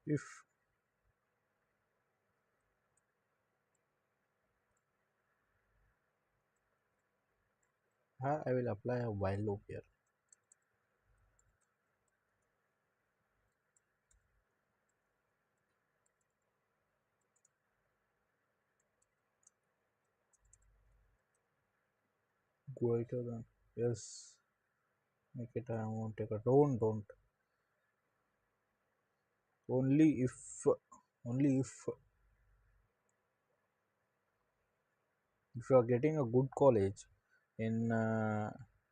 Speaker 1: If I will apply a while loop here. Greater than, yes. Make it. I won't take a. Don't. Only if you are getting a good college in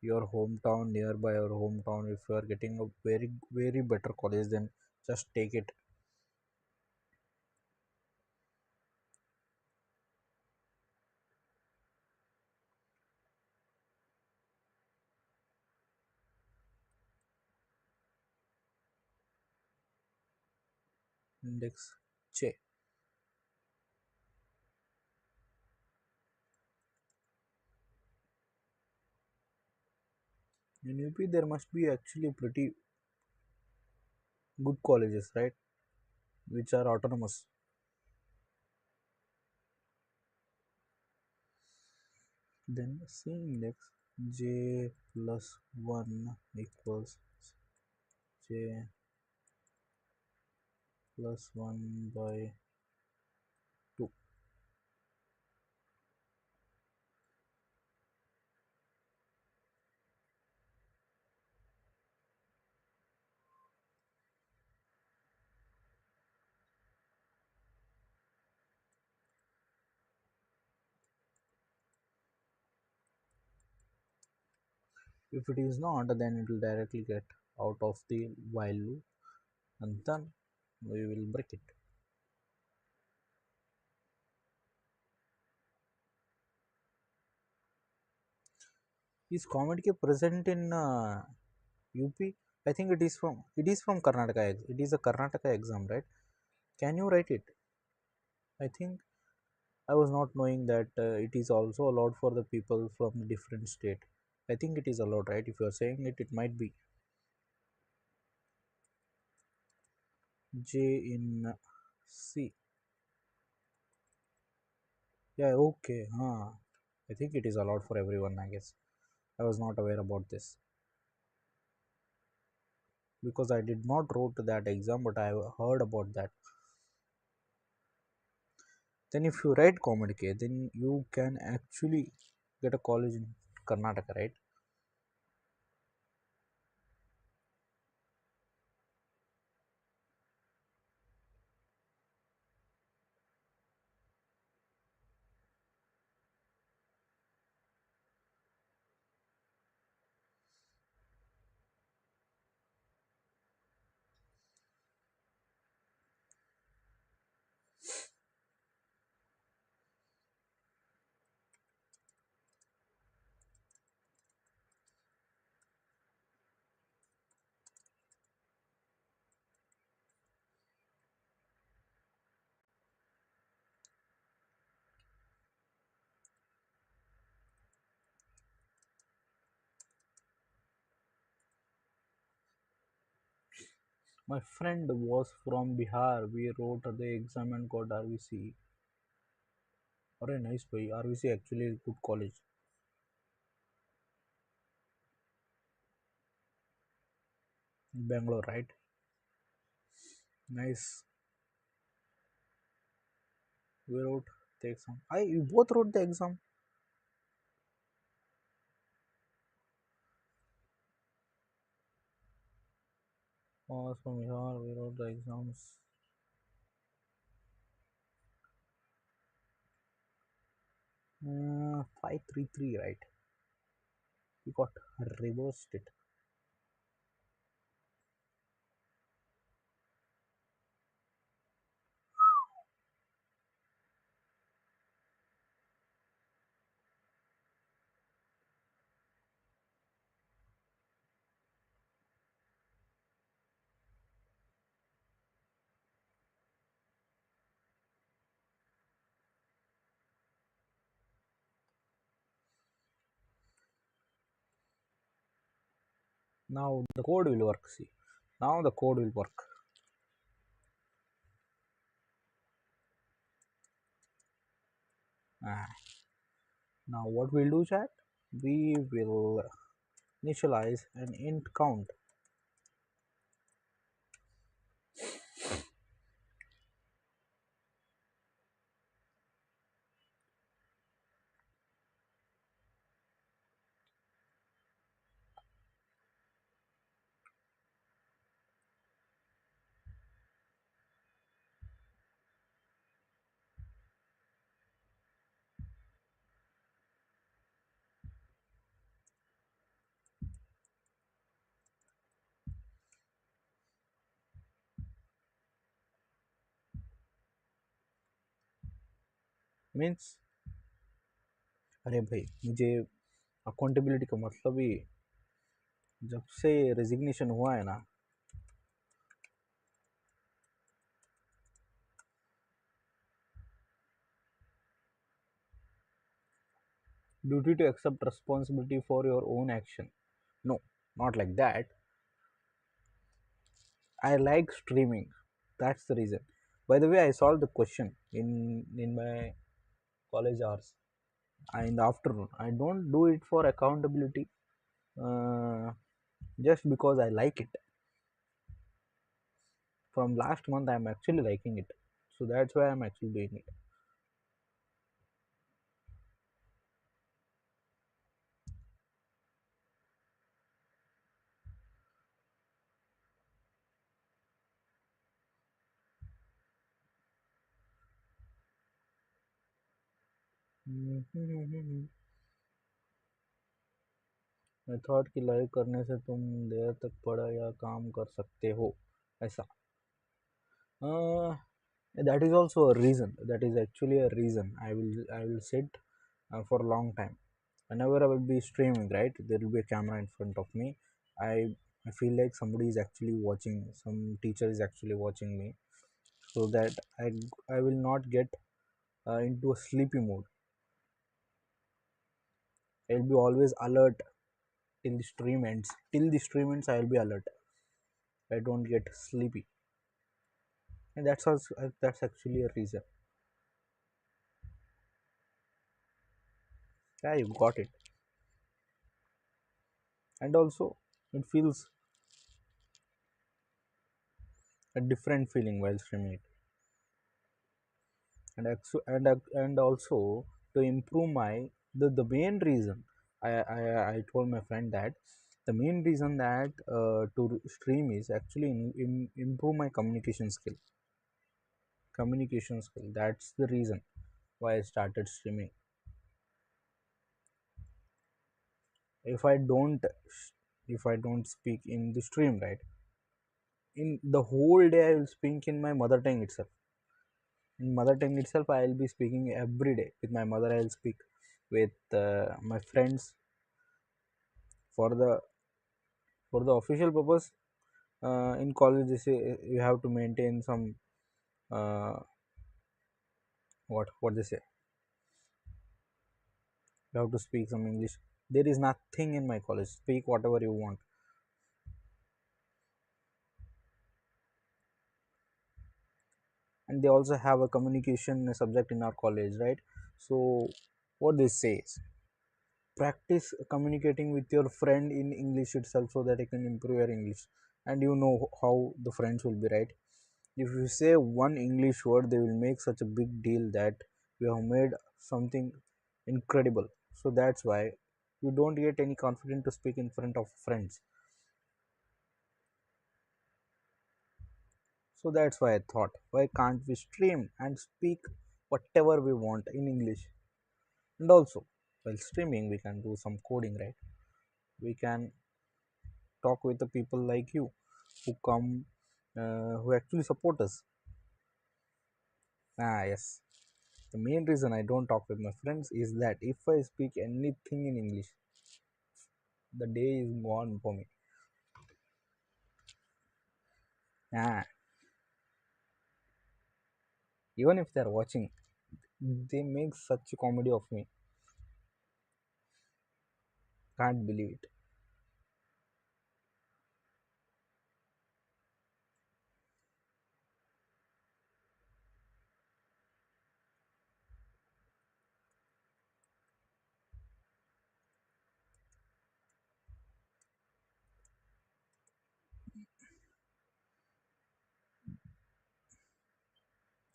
Speaker 1: your hometown, nearby your hometown, if you are getting a very better college, then just take it. Index J. In UP there must be actually pretty good colleges, right, which are autonomous. Then C index J plus 1 equals J plus 1 by 2. If it is not, then it will directly get out of the while loop, and then we will break it. Is Comet K present in UP? I think it is from Karnataka. It is a Karnataka exam, right? Can you write it? I think I was not knowing that it is also allowed for the people from the different state. I think it is allowed, right? If you are saying it, it might be J in C. Yeah, okay. I think it is allowed for everyone, I guess. I was not aware about this because I did not wrote that exam, but I heard about that. Then if you write Comedy K, then you can actually get a college in Karnataka, right? My friend was from Bihar. We wrote the exam and got RVC. Or a nice boy. RVC actually a good college. Bangalore, right? Nice. We wrote the exam. You both wrote the exam. Was from Bihar. We wrote the exams. 533, right? We got reversed it. Now the code will work. See, now the code will work. Ah, now what we'll do, chat? We will initialize an int count. Means, अरे भाई मुझे accountability का मतलब ही जब से resignation हुआ है ना, duty to accept responsibility for your own action. No, not like that. I like streaming. That's the reason. By the way, I solved the question in my college hours in the afternoon. I don't do it for accountability, uh, just because I like it. From last month, I'm actually liking it, so that's why I'm actually doing it. मैं thought कि live करने से तुम देर तक पढ़ा या काम कर सकते हो, ऐसा. uh, that is also a reason. That is actually a reason. I will sit for a long time. Whenever I will be streaming, right, there will be a camera in front of me. I i feel like somebody is actually watching, some teacher is actually watching me, so that I will not get into a sleepy mood. I'll be always alert till the stream ends. Till the stream ends, I'll be alert. I don't get sleepy, and that's actually a reason. Yeah, you got it. And also, it feels a different feeling while streaming it. And also, to improve the main reason, I told my friend that the main reason that to stream is actually improve my communication skill. That's the reason why I started streaming. If i don't if i don't speak in the stream, right, in the whole day I will speak in my mother tongue itself. In mother tongue itself, I will be speaking every day. With my mother, I will speak. With my friends, for the official purpose, in college they say you have to maintain some, uh, what they say, you have to speak some English. There is nothing in my college. Speak whatever you want. and they also have a communication subject in our college, right? So what this says, practice communicating with your friend in English itself so that you can improve your English. And you know how the friends will be, right? If you say one English word, they will make such a big deal that you have made something incredible. So that's why you don't get any confidence to speak in front of friends. So that's why I thought, why can't we stream and speak whatever we want in English? And also, while streaming, we can do some coding, right? We can talk with the people like you who come, who actually support us. Ah, yes. The main reason I don't talk with my friends is that if I speak anything in English, the day is gone for me. Ah, even if they're watching, they make such a comedy of me. Can't believe it.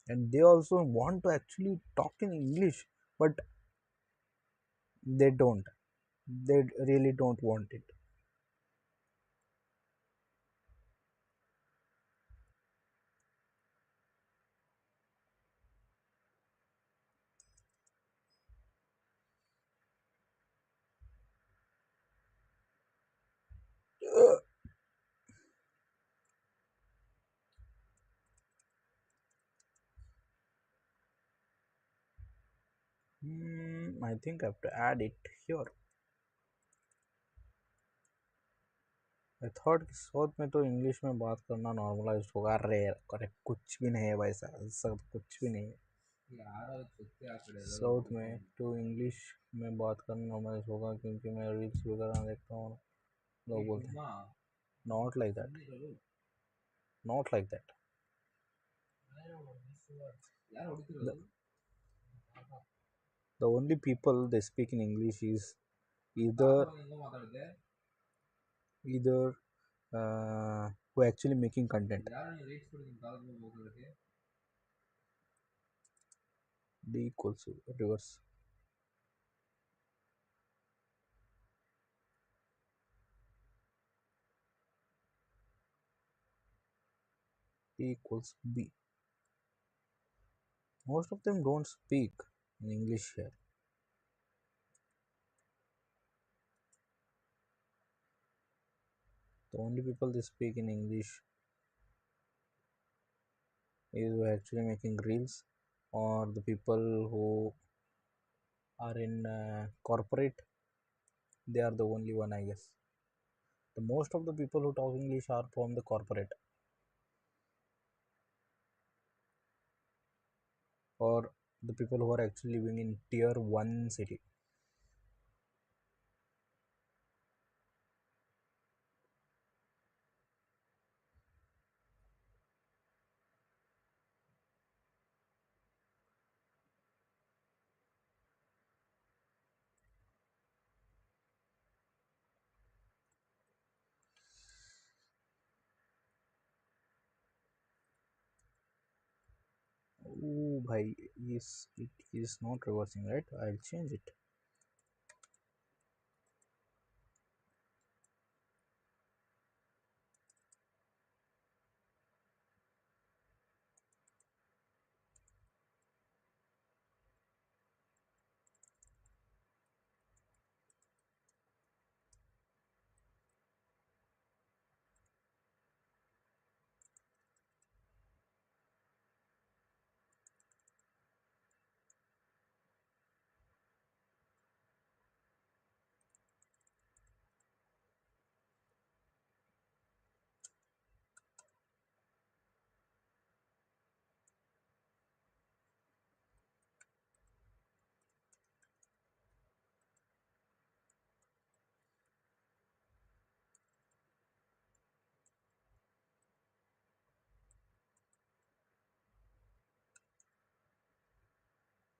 Speaker 1: And they also want to actually talk in English, but they don't. They really don't want it. I think I have to add it here. I thought कि south में तो English में बात करना normalise होगा। अरे अरे कुछ भी नहीं है भाई साहब, सब कुछ भी नहीं है साउथ में तो इंग्लिश में बात करना नॉर्मलाइज होगा, क्योंकि मैं रील्स वगैरह देखता हूँ, लोग बोलते हैं not like that, not like that. The only people they speak in English is either who actually making content. D equals to reverse. D equals B. Most of them don't speak in English here. The only people they speak in English is who are actually making reels, or the people who are in corporate. They are the only one, I guess. The most of the people who talk English are from the corporate, or the people who are actually living in tier 1 city. Oh bhai, is it is not reversing, right? I'll change it.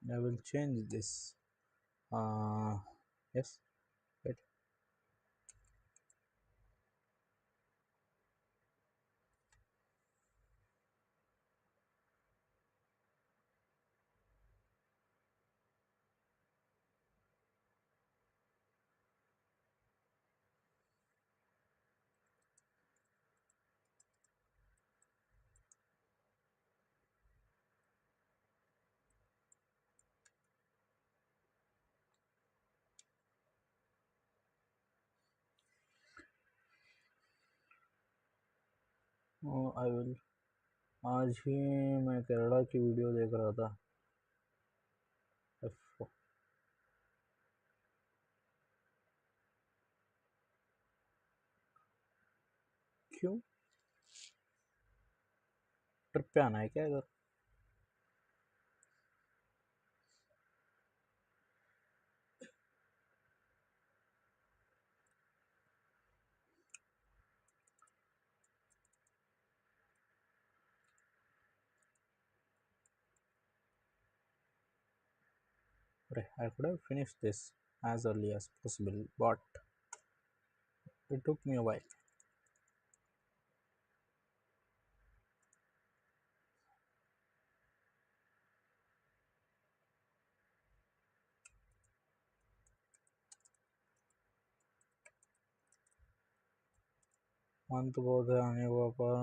Speaker 1: I will change this. Uh, yes, wait. I will. आज ही मैं केरला की video देख रहा था. F- क्यों? Trip पे आना है क्या इधर? अरे, I could have finished this as early as possible, but it took me a while. मन तो बहुत है आने को, पर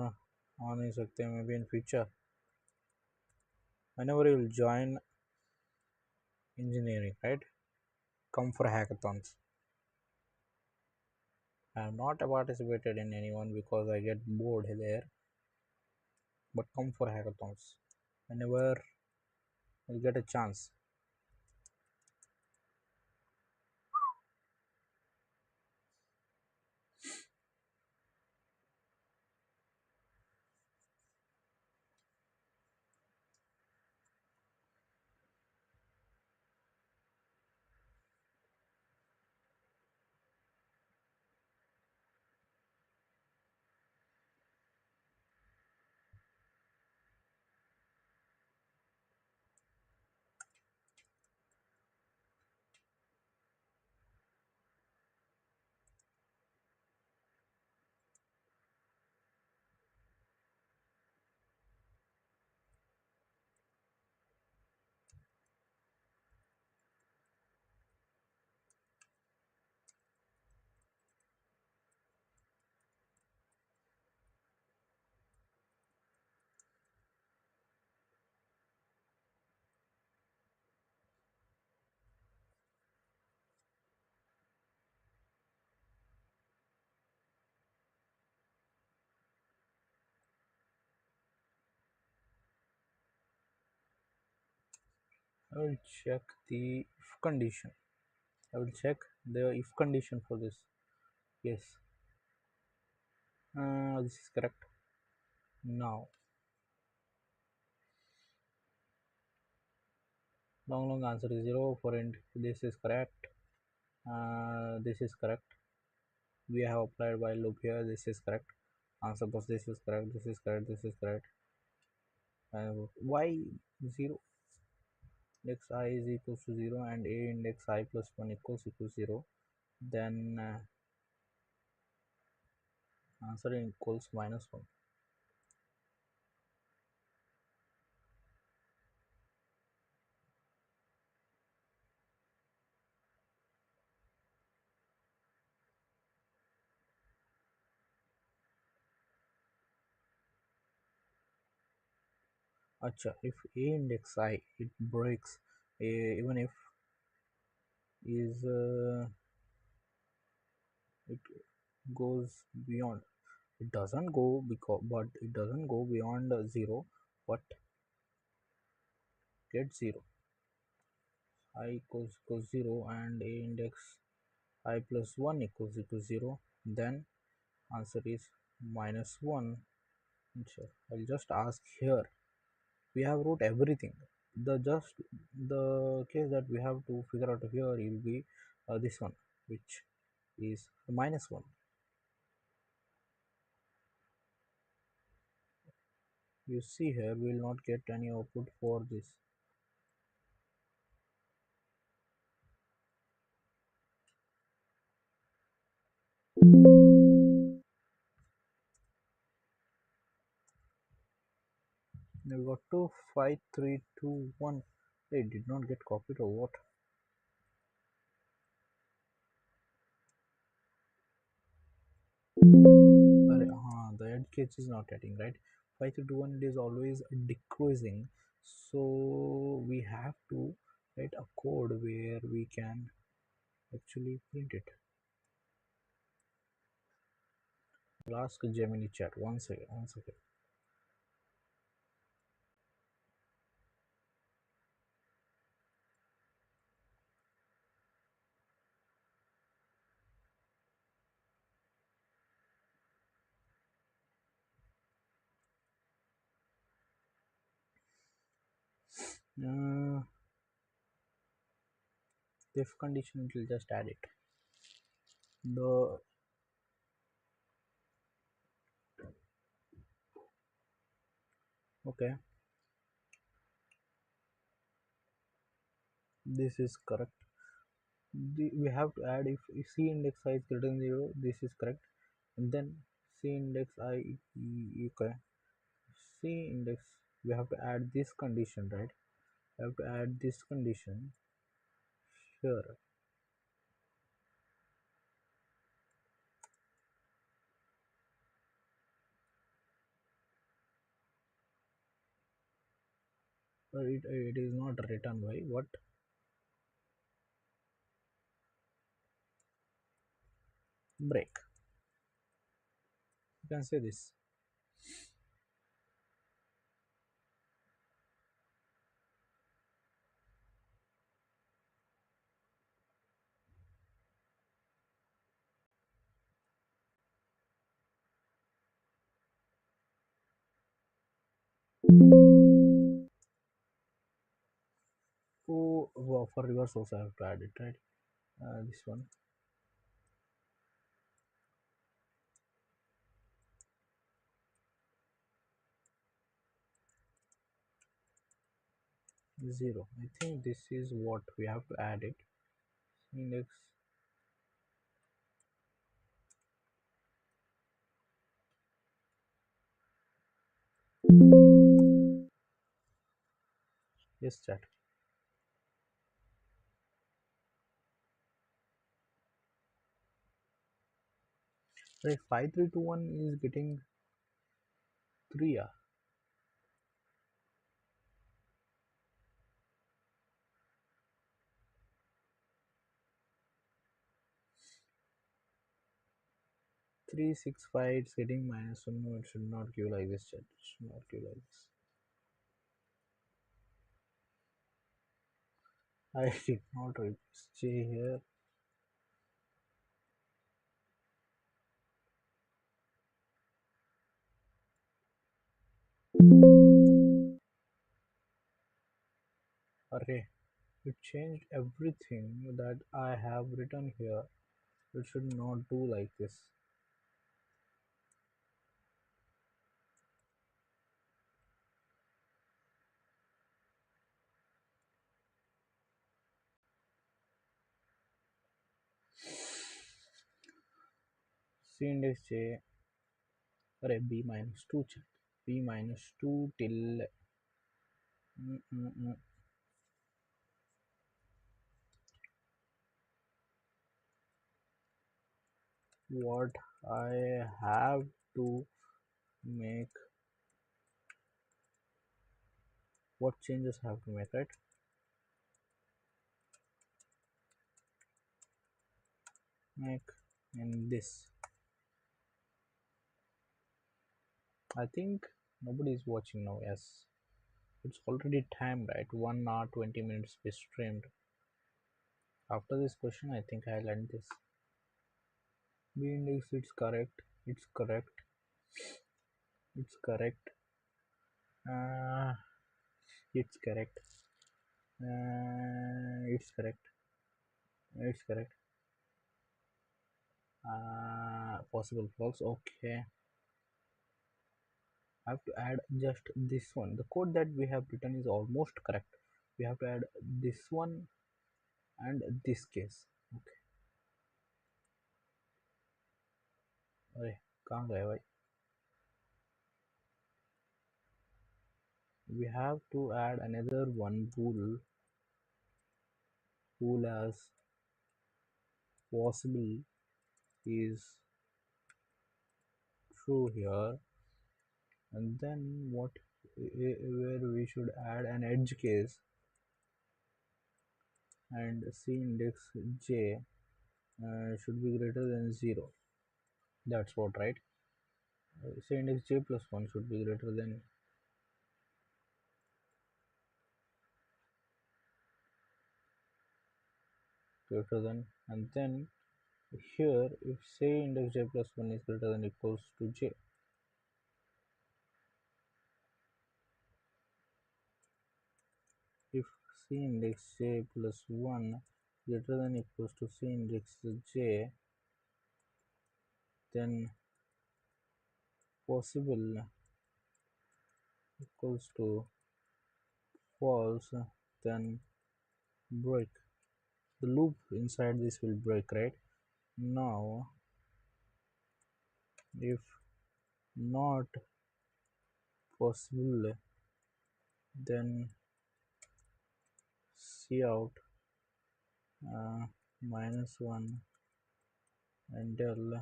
Speaker 1: आ नहीं सकते. May be in future whenever you will join engineering, right? Come for hackathons. I have not participated in anyone because I get bored there, but come for hackathons whenever you get a chance. I will check the if condition. I will check the if condition for this. Yes, this is correct. Now, long answer is 0 for int. This is correct. This is correct. We have applied while loop here. This is correct. Suppose this is correct. This is correct. This is correct. Y 0 index I is equals to 0 and a index I plus 1 equals 0, then answer equals -1. Acha, if a index I it breaks, even if is it goes beyond, it doesn't go because, but it doesn't go beyond 0, but get 0. I equals 0 and a index I plus 1 equals 0, then answer is -1. Sure, I'll just ask here. We have wrote everything. The case that we have to figure out here will be this one, which is -1. You see here we will not get any output for this. We got to 5321. It did not get copied or what? The edge case is not adding, right? 5321 it is always decreasing. So we have to write a code where we can actually print it. I'll ask Gemini chat. One second, one second. Uh, if condition, it will just add it. The okay, this is correct. We have to add if c index I is greater than 0, this is correct, and then c index I okay, c index we have to add this condition, right? We have to add this condition here. It is not written by what break. You can say this. For reverse also I have to add it, right? This one 0. I think this is what we have to add it. Index. Yes, chat. Right, 5321 is getting 3. 365 it's getting -1. No, it should not give like this, chat. It should not give like this. I did not write J here. Okay, it changed everything that I have written here. It should not do like this. C index J, array b minus 2, chat. B minus 2 till mm, mm, mm. What I have to make, what changes I have to make, right? Make in this. I think nobody is watching now. Yes, it's already time, right? 1 hour 20 minutes we streamed. After this question, I think I'll end this. B index, it's correct. It's correct. It's correct. Uh, it's correct. It's correct. It's correct. Possible false. Okay. I have to add just this one. The code that we have written is almost correct. We have to add this one and this case. Okay. अरे कहाँ गए भाई? We have to add another one pool as possible is true here, and then what, where we should add an edge case and c index j should be greater than 0. That's what, right? C index j plus 1 should be greater than, and then here if c index j plus 1 is greater than equals to j, if c index j plus 1 greater than equals to c index j, then possible equals to false, then break. The loop inside this will break, right? Now if not possible, then cout -1 until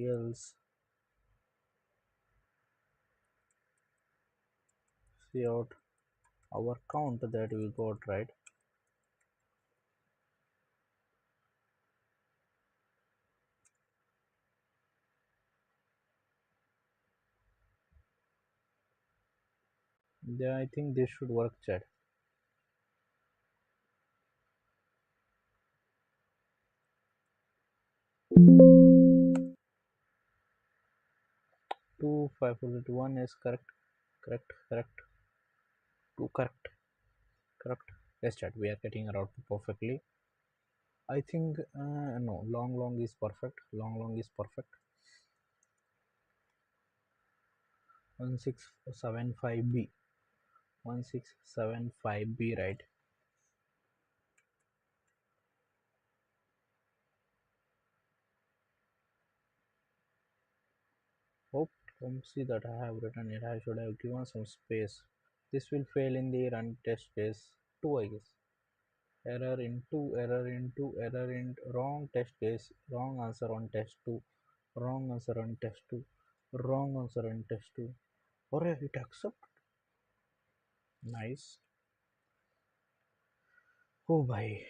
Speaker 1: else cout our count that we got, right? 'Then I think this should work, chat. 2 5 4 1 is correct. Correct, correct. 2 correct, correct. Yes, chat, we are getting around perfectly. I think no, long is perfect. Long is perfect. 1675b, 1675b, right? Hope don't see that I have written it. I should have given some space. This will fail in the run test case 2, I guess. Error into wrong test case, wrong answer on test 2, wrong answer on test 2, wrong answer on test 2. Or it accept. Nice. Oh bhai,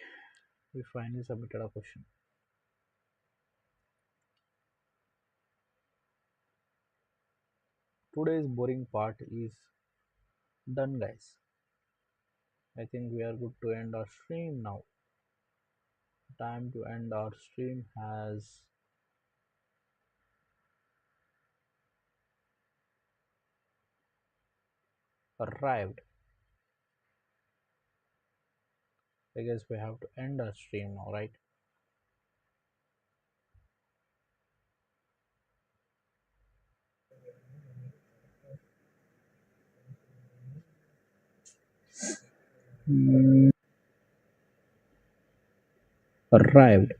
Speaker 1: we finally submitted a question. Today's boring part is done, guys. I think we are good to end our stream now. Time to end our stream has arrived. I guess we have to end our stream now, right? Arrived.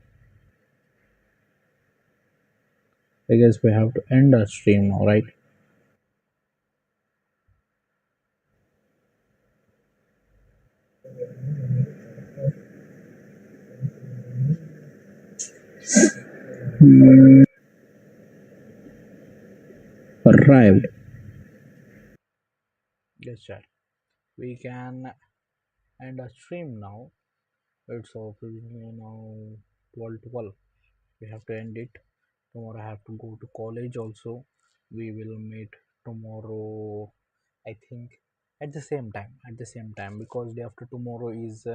Speaker 1: I guess we have to end our stream now, right? Arrived. Yes, sir. We can end our stream now. It's officially now 12:12. We have to end it. Tomorrow I have to go to college also. We will meet tomorrow, I think, at the same time. At the same time, because day after tomorrow is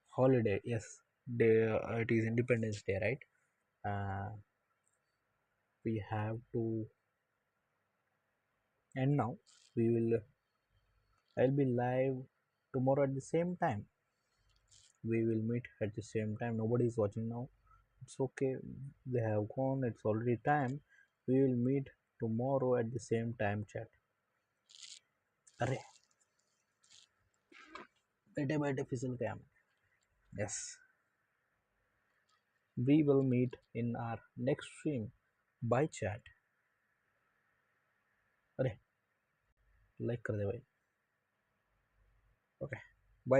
Speaker 1: holiday. Yes, day it is Independence Day, right? We have to end now. We will. I'll be live tomorrow at the same time. We will meet at the same time. Nobody is watching now. It's okay. They have gone. It's already time. We will meet tomorrow at the same time. Chat. अरे बैठे बैठे फिसल गया मैं. Yes, we will meet in our next stream. Bye chat. अरे like कर दे भाई। ओके।